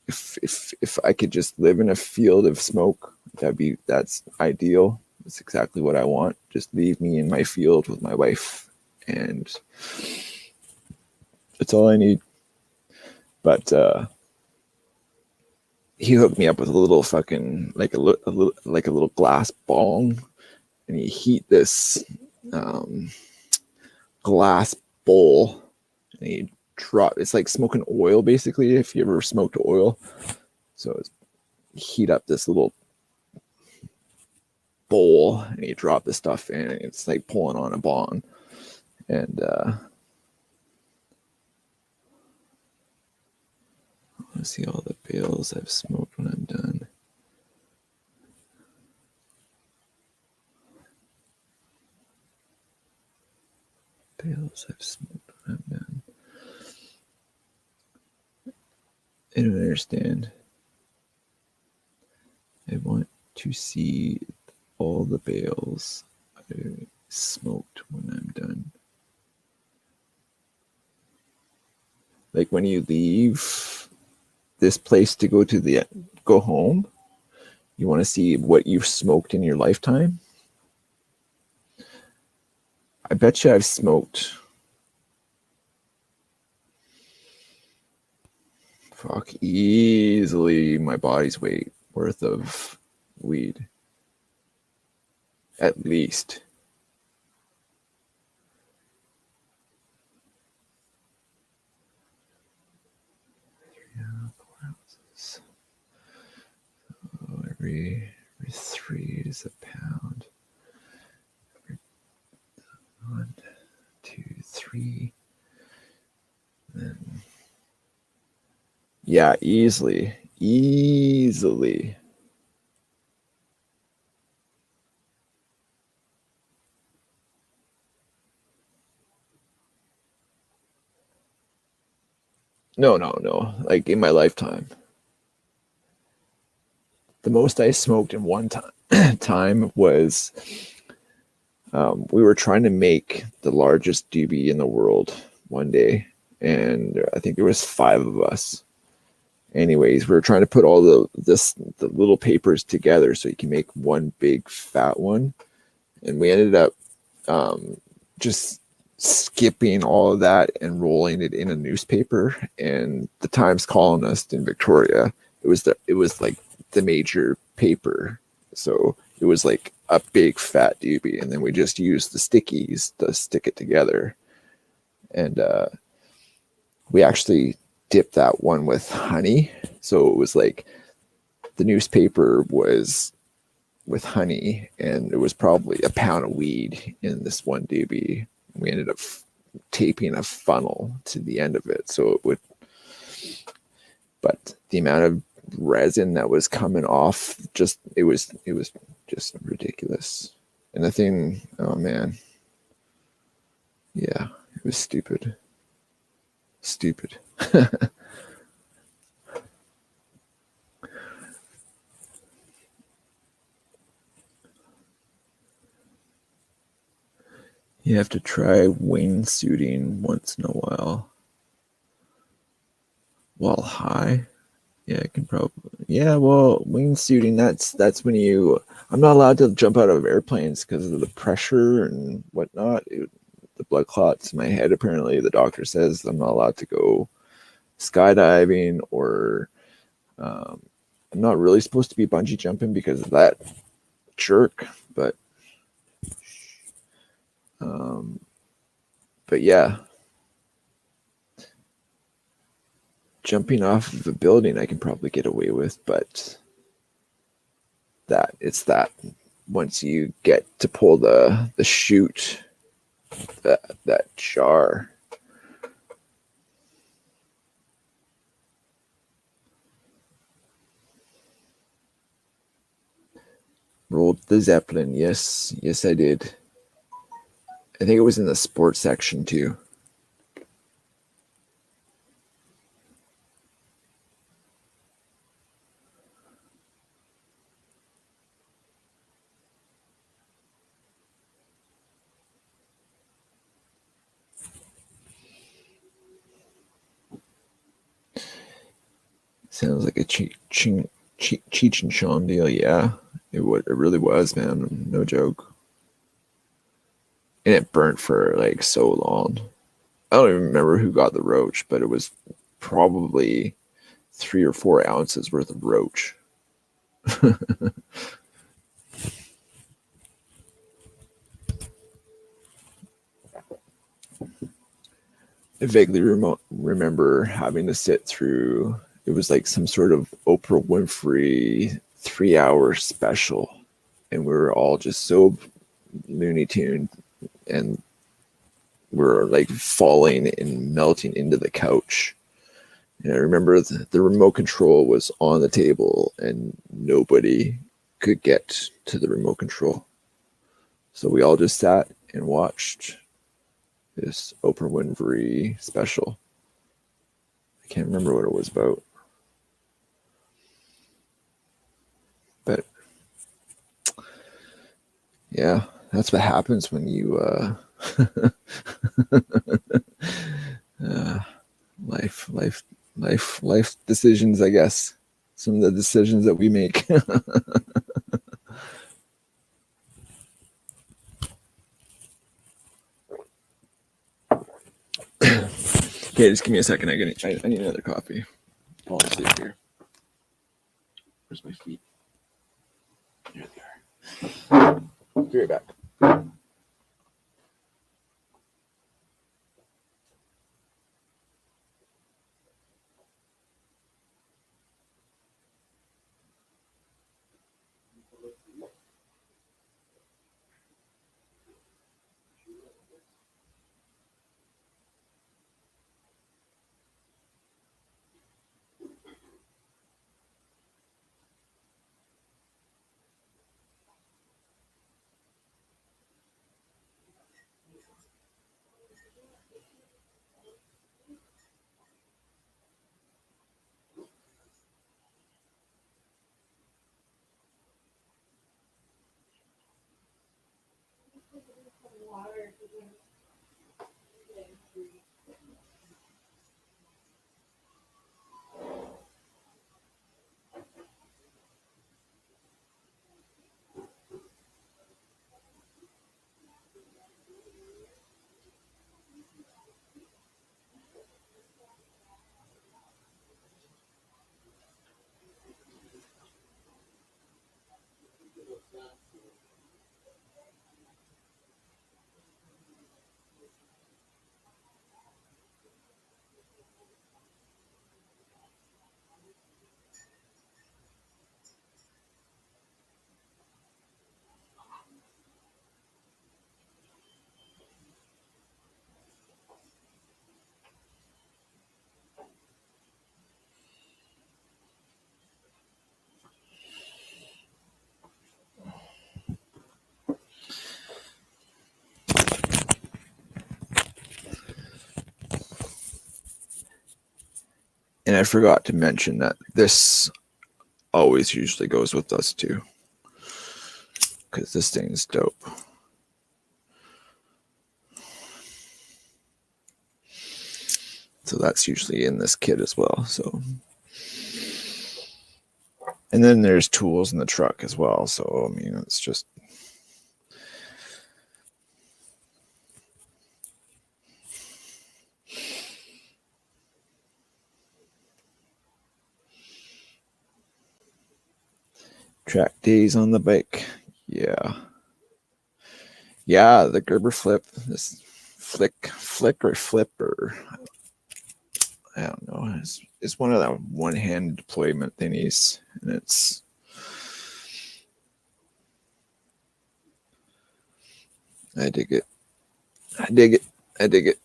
[SPEAKER 1] if I could just live in a field of smoke, that's ideal. That's exactly what I want. Just leave me in my field with my wife, and that's all I need. But he hooked me up with a little fucking like a little glass bong, and he heat this glass bowl, and he drop. It's like smoking oil, basically. If you ever smoked oil, so it's heat up this little bowl, and you drop the stuff in, and it's like pulling on a bong, and let's see all the bales I've smoked when I'm done. Bales I've smoked when I'm done. I don't understand. I want to see all the bales I smoked when I'm done. Like when you leave this place to go home, you want to see what you've smoked in your lifetime. I bet you I've smoked easily my body's weight worth of weed. At least. Every 3 is a pound. Every 1, 2, 3. Then, yeah, easily. No. Like in my lifetime. The most I smoked in one time was we were trying to make the largest doobie in the world one day, and I think there was 5 of us. Anyways, we were trying to put all the little papers together so you can make one big fat one, and we ended up just skipping all of that and rolling it in a newspaper. And the Times Colonist in Victoria, it was like the major paper, so it was like a big fat doobie, and then we just used the stickies to stick it together. And we actually dipped that one with honey, so it was like the newspaper was with honey, and it was probably a pound of weed in this one doobie. We ended up taping a funnel to the end of it, so it would. But the amount of resin that was coming off, it was just ridiculous. And the thing, oh man, yeah, it was stupid. You have to try wingsuiting once in a while while high. Yeah, I can probably. Yeah, well, wingsuiting, that's when I'm not allowed to jump out of airplanes because of the pressure and whatnot. The blood clots in my head. Apparently, the doctor says I'm not allowed to go skydiving, or I'm not really supposed to be bungee jumping because of that jerk. But yeah, jumping off of a building I can probably get away with, but it's that once you get to pull the chute, that jar. the Zeppelin. Yes, I did. I think it was in the sports section too. Sounds like a Cheech and Chong deal. Yeah, it really was, man. No joke. And it burnt for like so long. I don't even remember who got the roach, but it was probably 3 or 4 ounces worth of roach. I vaguely remember having to sit through. It was like some sort of Oprah Winfrey 3-hour special, and we were all just so Looney Tune, and we're like falling and melting into the couch. And I remember the remote control was on the table, and nobody could get to the remote control, so we all just sat and watched this Oprah Winfrey special. I can't remember what it was about. But yeah, that's what happens when you life decisions, I guess. Some of the decisions that we make. Okay, just give me a second. I need another coffee. Fall asleep here. Where's my feet? Here they are. Be right back. And I forgot to mention that this always usually goes with us too, because this thing is dope. So that's usually in this kit as well. So, and then there's tools in the truck as well. So I mean, it's just track days on the bike. Yeah. Yeah, the Gerber flip, this flick or flip, or I don't know. It's one of that one-hand deployment thingies, and it's I dig it. I dig it. I dig it.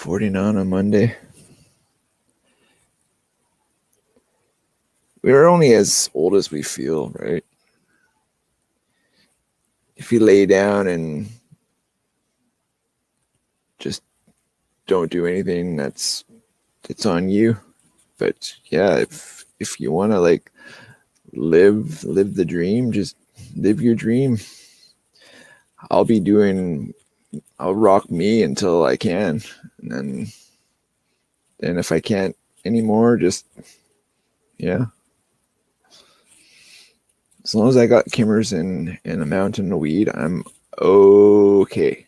[SPEAKER 1] 49 on Monday. We're only as old as we feel, right? If you lay down and just don't do anything, it's on you. But yeah, if you want to like live the dream, just live your dream. I'll rock me until I can, and if I can't anymore, just yeah. As long as I got Kimmers and a mountain of weed, I'm okay.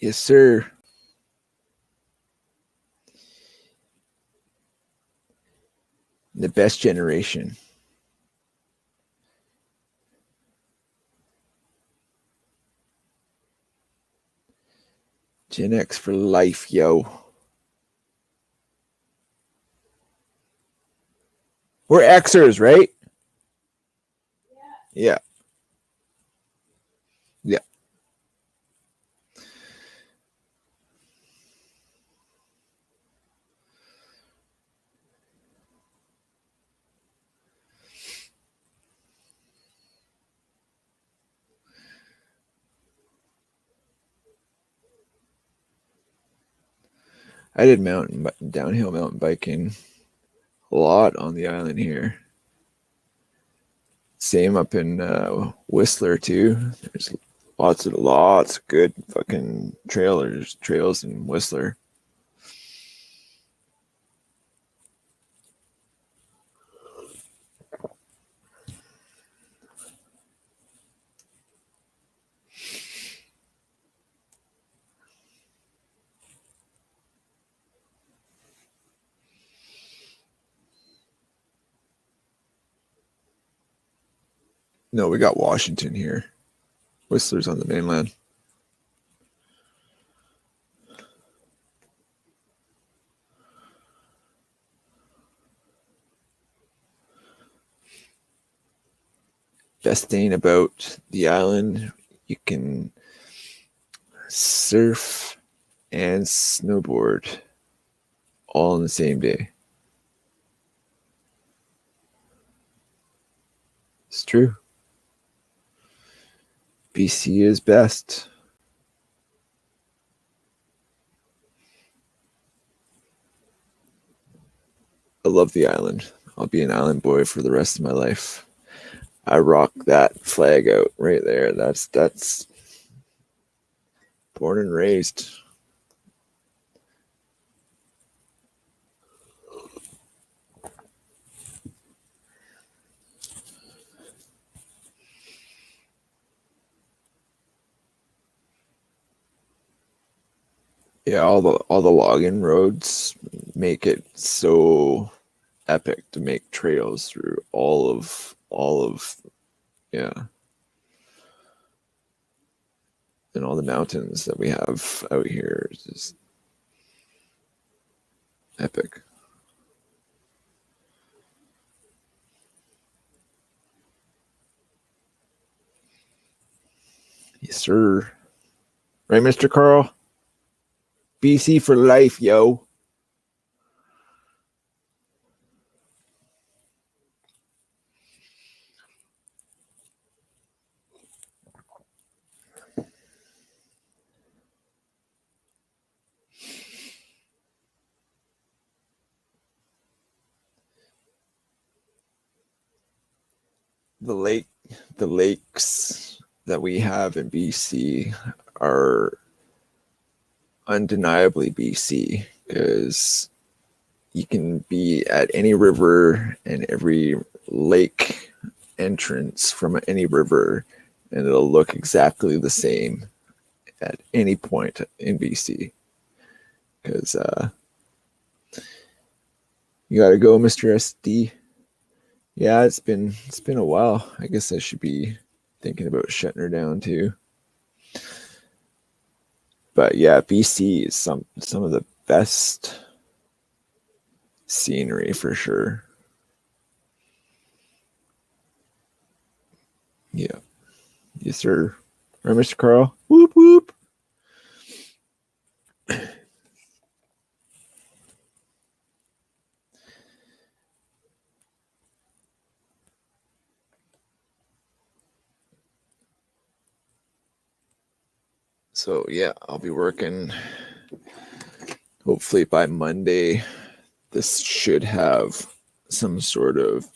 [SPEAKER 1] Yes, sir. The best generation. Gen X for life, yo. We're Xers, right? Yeah. Yeah. I did downhill mountain biking a lot on the island here. Same up in Whistler too. There's lots of good fucking trails in Whistler. No, we got Washington here. Whistler's on the mainland. Best thing about the island, you can surf and snowboard all in the same day. It's true. BC is best. I love the island. I'll be an island boy for the rest of my life. I rock that flag out right there. That's born and raised. Yeah, all the login roads make it so epic to make trails through all of yeah, and all the mountains that we have out here is just epic. Yes, sir. Right, Mr. Carl? BC for life, yo. The lakes that we have in BC are undeniably BC because you can be at any river and every lake entrance from any river and it'll look exactly the same at any point in BC because you gotta go, Mr. SD. Yeah, it's been a while. I guess I should be thinking about shutting her down too. But yeah, BC is some of the best scenery for sure. Yeah. Yes, sir. Right, Mr. Carl? Whoop, whoop. So yeah, I'll be working. Hopefully by Monday, this should have some sort of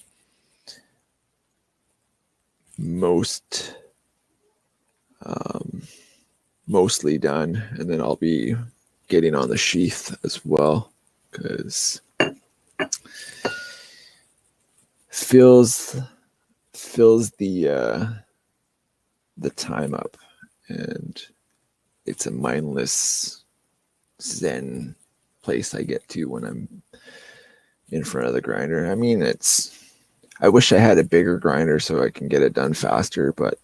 [SPEAKER 1] mostly done, and then I'll be getting on the sheath as well, because fills the time up, and it's a mindless zen place I get to when I'm in front of the grinder. I mean, I wish I had a bigger grinder so I can get it done faster, but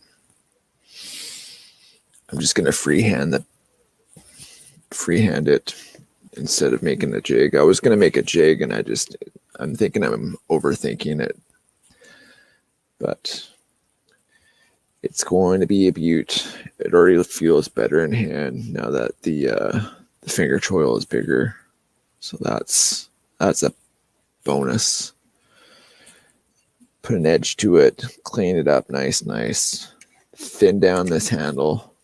[SPEAKER 1] I'm just gonna freehand it instead of making a jig. I was gonna make a jig, and I'm thinking I'm overthinking it, but it's going to be a beaut. It already feels better in hand now that the finger choil is bigger, so that's a bonus. Put an edge to it, clean it up nice, thin down this handle.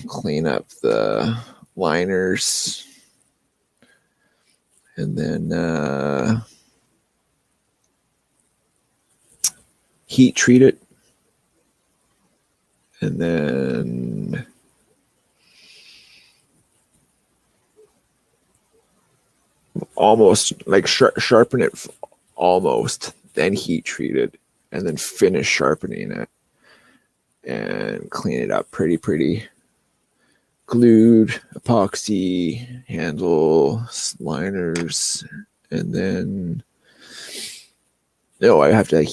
[SPEAKER 1] Clean up the liners, and then heat treat it, and then almost like sharpen it almost, then heat treat it, and then finish sharpening it and clean it up pretty. Glued, epoxy, handle, liners, and then I have to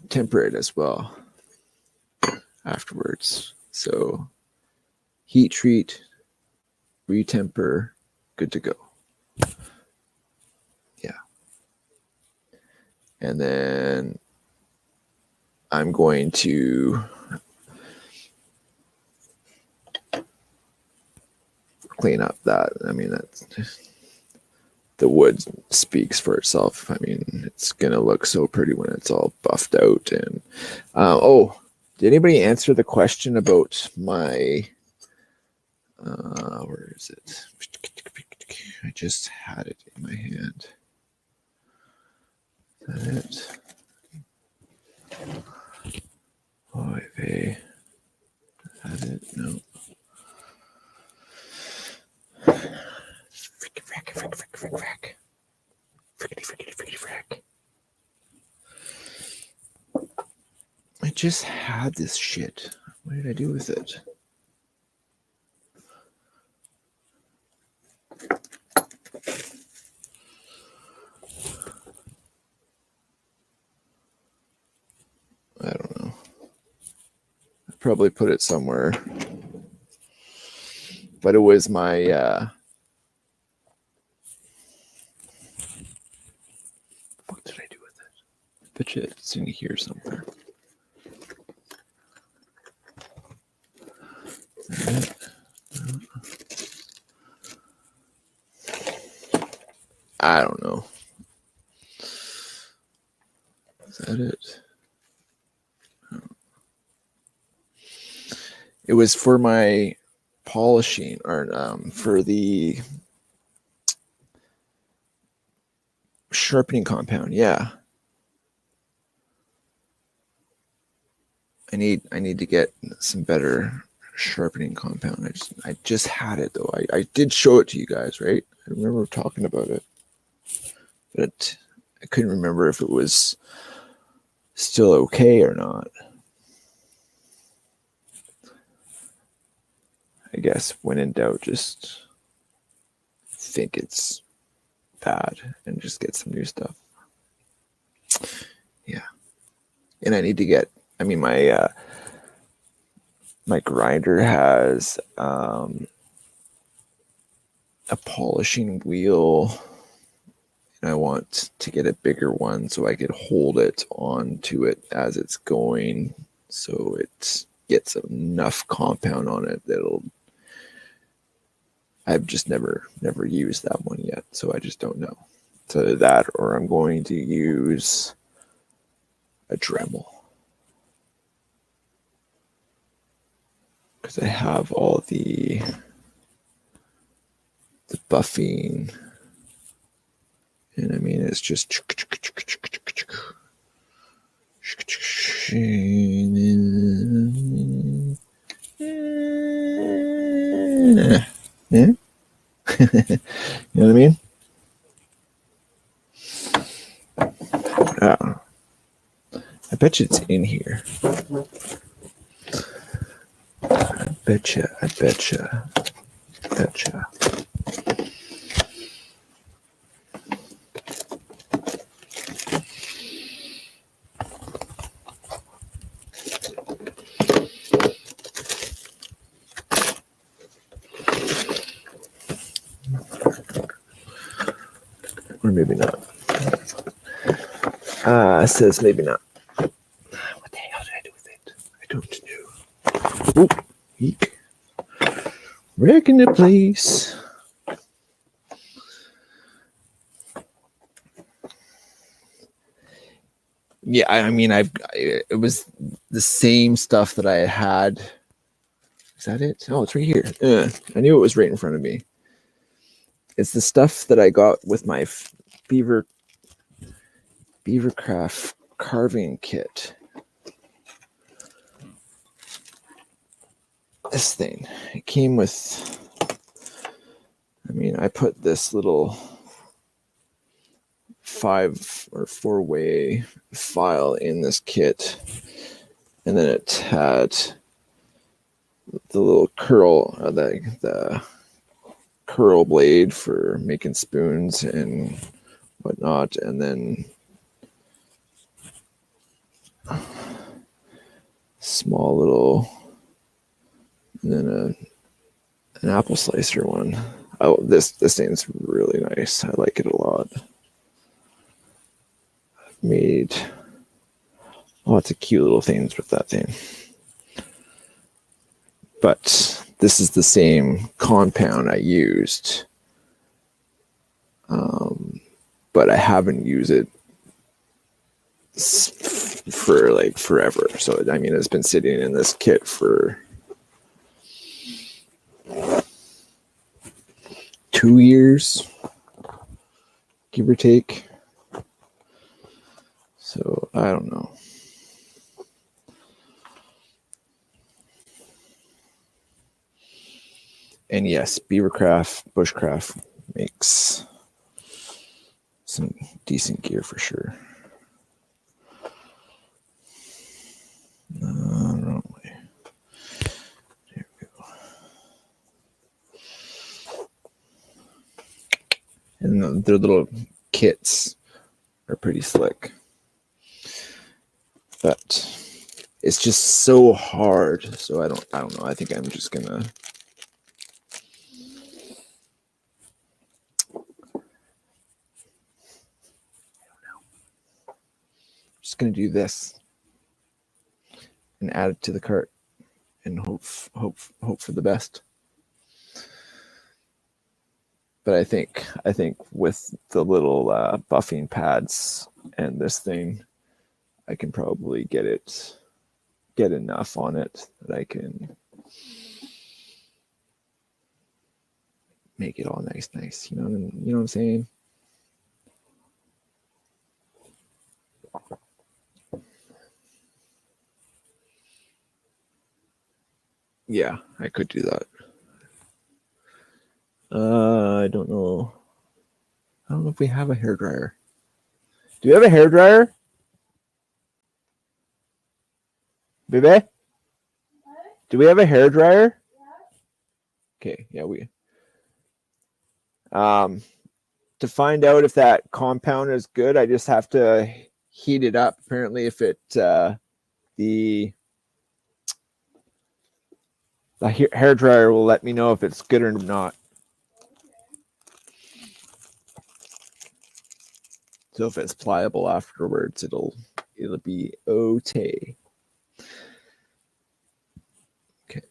[SPEAKER 1] temper it as well afterwards. So heat treat, retemper, good to go. Yeah. And then I'm going to clean up that. I mean, the wood speaks for itself. I mean, it's gonna look so pretty when it's all buffed out. And did anybody answer the question about my where is it? I just had it in my hand. Is that it? Had it? No. Frick. Frickety. I just had this shit. What did I do with it? I don't know. I probably put it somewhere. But it was my what did I do with it? I bet you it's in here somewhere. I don't know. Is that it? It was for my polishing, or for the sharpening compound. Yeah. I need to get some better sharpening compound. I just had it though. I did show it to you guys, right? I remember talking about it, but I couldn't remember if it was still okay or not. I guess when in doubt, just think it's bad and just get some new stuff. Yeah. And I need to get, I mean, my my grinder has a polishing wheel, and I want to get a bigger one so I could hold it onto it as it's going, so it gets enough compound on it that'll. I've just never used that one yet, so I just don't know. So that, or I'm going to use a Dremel, because I have all the buffing, and I mean it's just yeah. You know what I mean? I bet you it's in here. I betcha. Or maybe not. It says maybe not. What the hell did I do with it? I don't know. Oh, eek. Wrecking the place. Yeah, I mean, it was the same stuff that I had. Is that it? Oh, it's right here. I knew it was right in front of me. It's the stuff that I got with my Beavercraft carving kit. This thing, it came with, I mean, I put this little 5 or 4-way file in this kit, and then it had the little curl, the curl blade for making spoons and whatnot, and then small little, and then an apple slicer one. Oh, this thing's really nice. I like it a lot. I've made lots of cute little things with that thing. But this is the same compound I used, but I haven't used it for like forever. So I mean, it's been sitting in this kit for 2 years, give or take. So I don't know. And yes, Beavercraft, Bushcraft makes some decent gear for sure. Wrong way. There we go. And their little kits are pretty slick. But it's just so hard. So I don't know. I think I'm just gonna do this and add it to the cart and hope for the best. But I think with the little buffing pads and this thing, I can probably get enough on it that I can make it all nice. You know what I'm saying? Yeah, I could do that. I don't know. I don't know if we have a hairdryer. Do we have a hairdryer? Baby? Do we have a hairdryer? Okay, yeah, we. To find out if that compound is good, I just have to heat it up. Apparently, if it the The hair dryer will let me know if it's good or not. So if it's pliable afterwards, it'll be okay. Okay.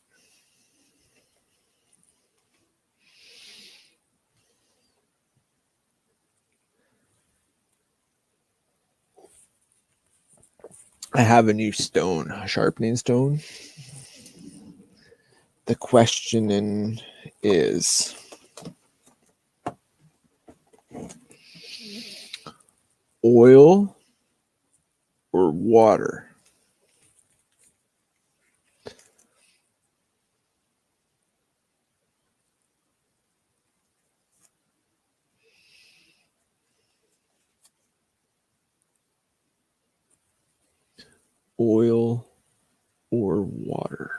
[SPEAKER 1] I have a new stone, a sharpening stone. The question is, oil or water? Oil or water?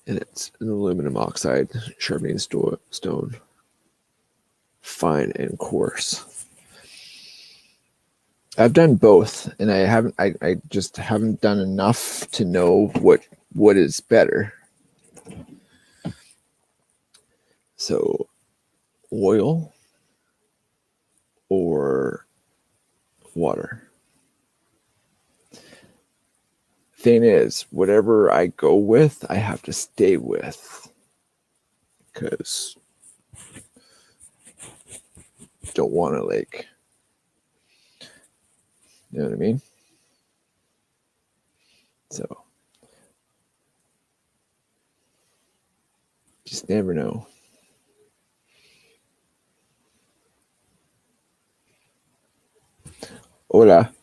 [SPEAKER 1] And it's an aluminum oxide sharpening stone, fine and coarse. I've done both, and I just haven't done enough to know what is better. So, oil or water? Thing is, whatever I go with, I have to stay with, because don't want to, like, you know what I mean? So just never know. Hola.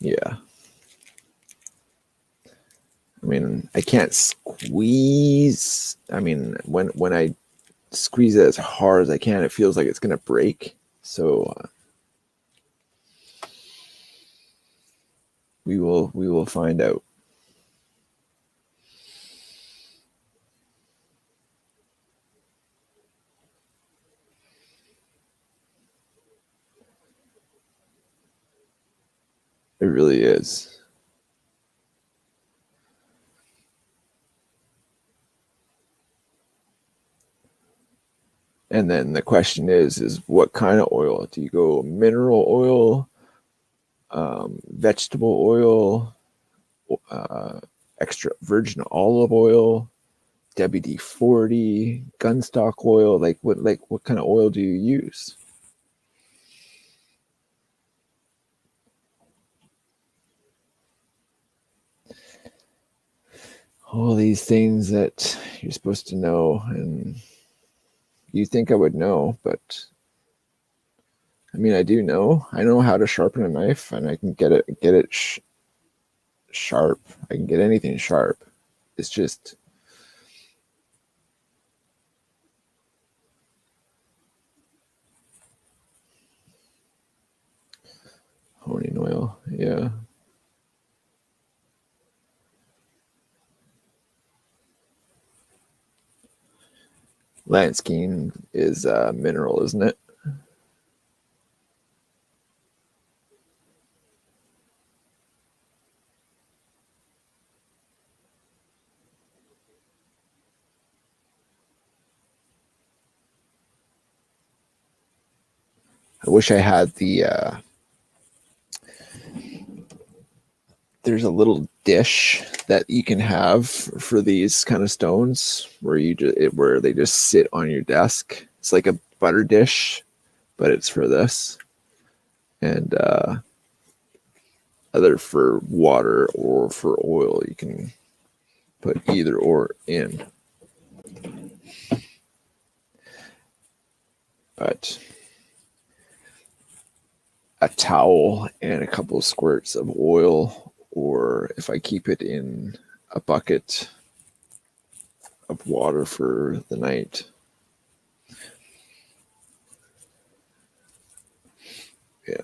[SPEAKER 1] Yeah. I mean, I can't squeeze. I mean, when I squeeze it as hard as I can, it feels like it's gonna break. So we will find out. It really is. And then the question is what kind of oil? Do you go mineral oil, vegetable oil, extra virgin olive oil, WD-40, gunstock oil? Like what kind of oil do you use? All these things that you're supposed to know, and you think I would know, but I mean, I do know. I know how to sharpen a knife, and I can get it sharp. I can get anything sharp. It's just honing oil. Yeah. Lansking is mineral, isn't it? I wish I had the. There's a little dish that you can have for these kind of stones where they just sit on your desk. It's like a butter dish, but it's for this, and either for water or for oil. You can put either or in. But a towel and a couple of squirts of oil, or if I keep it in a bucket of water for the night. Yeah.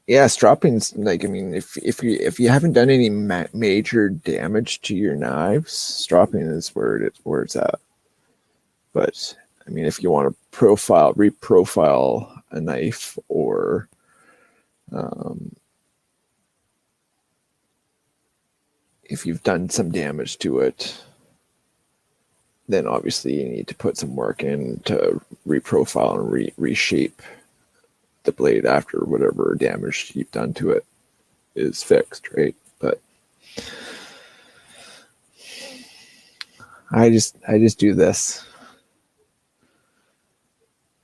[SPEAKER 1] Yeah, stropping's like, I mean, if you haven't done any major damage to your knives, stropping is where it's at. But I mean, if you want to reprofile a knife, or if you've done some damage to it, then obviously you need to put some work in to reprofile and reshape the blade after whatever damage you've done to it is fixed, right? But I just do this,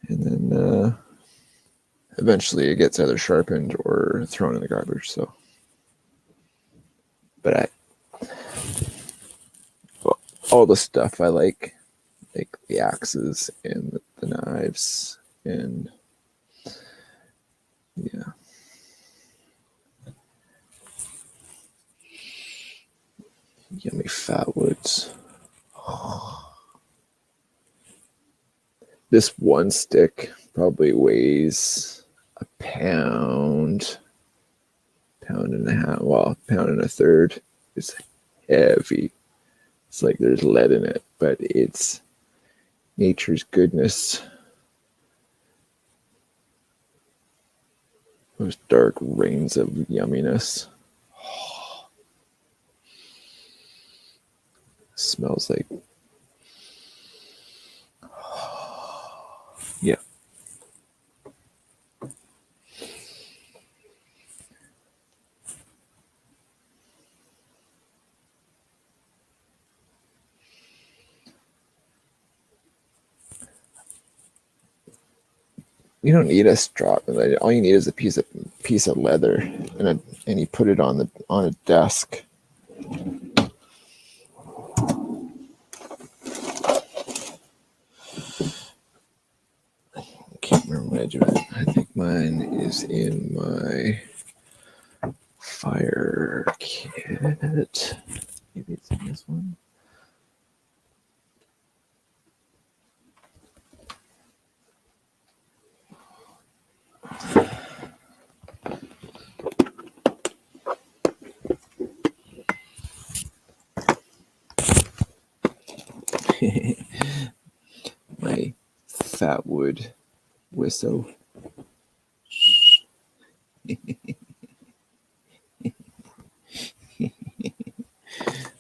[SPEAKER 1] and then eventually it gets either sharpened or thrown in the garbage. So, but well, all the stuff I like the axes and the knives, and yeah. Yummy fat woods. This one stick probably weighs a pound and a half, well, pound and a third. It's heavy. It's like there's lead in it, but it's nature's goodness. Those dark rains of yumminess. Smells like, yeah. You don't need a strap. All you need is a piece of leather, and you put it on a desk. I can't remember what I do. I think mine is in my fire kit. Maybe it's in this one. My fat wood whistle. I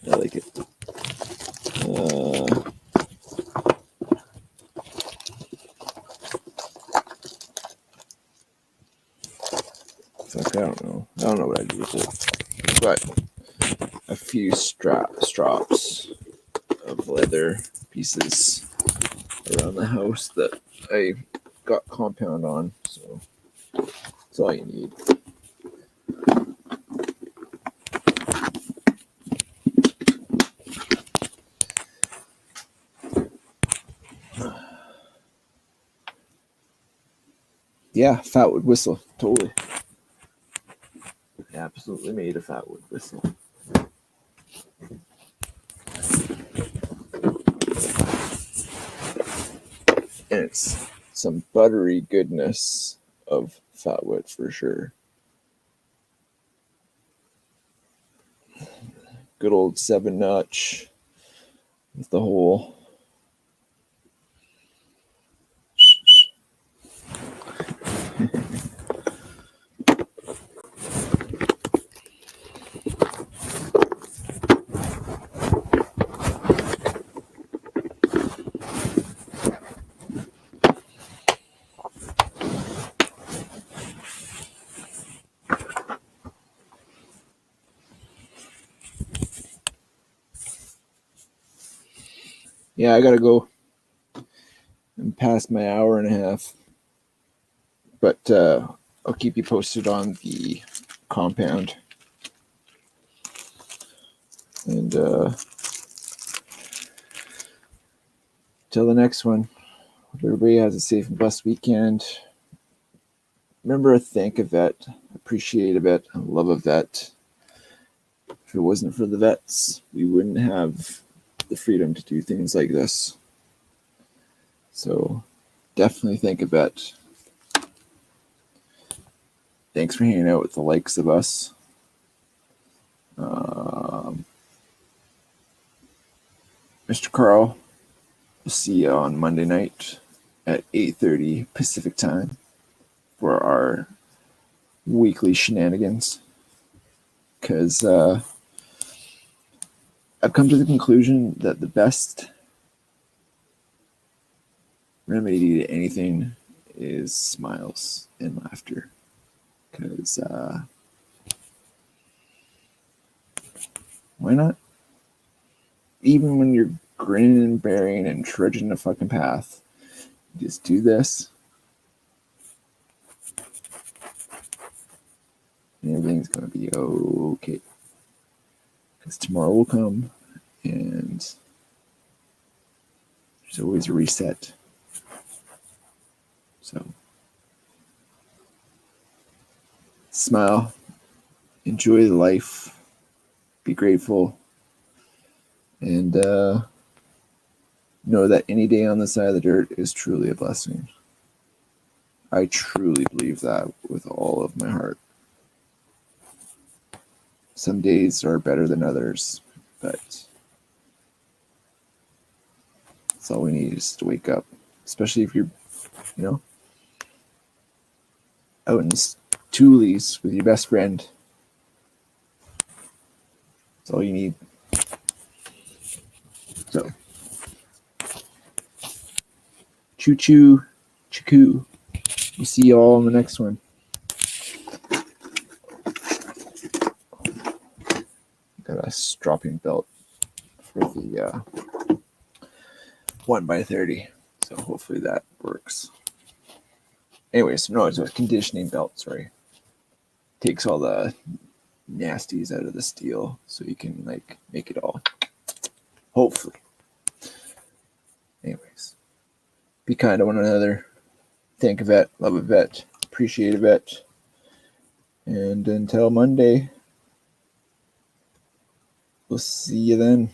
[SPEAKER 1] like it. Fuck, I don't know. I don't know what I do with it. But a few strops of leather pieces around the house that I got compound on. So that's all you need. Yeah, fatwood whistle, totally. Absolutely made a fatwood whistle. And it's some buttery goodness of fatwood for sure. Good old 7-notch with the whole yeah, I gotta go. I'm past my hour and a half. But I'll keep you posted on the compound. And till the next one, hope everybody has a safe and blessed weekend. Remember to thank a vet, appreciate a vet, love a vet. If it wasn't for the vets, we wouldn't have the freedom to do things like this. So definitely thank a vet. thanks for hanging out with the likes of us. Mr. Carl, we'll see you on Monday night at 8:30 Pacific time for our weekly shenanigans. Because I've come to the conclusion that the best remedy to anything is smiles and laughter. Because why not? Even when you're grinning and bearing and trudging a fucking path, just do this. And everything's going to be okay. Because tomorrow will come and there's always a reset. So, smile, enjoy the life, be grateful, and know that any day on the side of the dirt is truly a blessing. I truly believe that with all of my heart. Some days are better than others, but that's all we need is to wake up. Especially if you're, out in Toolies with your best friend. That's all you need. So, choo-choo, choo-choo. We'll see you all in the next one. Got a stropping belt for the 1x30, so hopefully that works. Anyways, no, it's a conditioning belt, sorry. Takes all the nasties out of the steel so you can make it all. Hopefully. Anyways, be kind to one another. Thank a vet, love a vet, appreciate a vet. And until Monday, we'll see you then.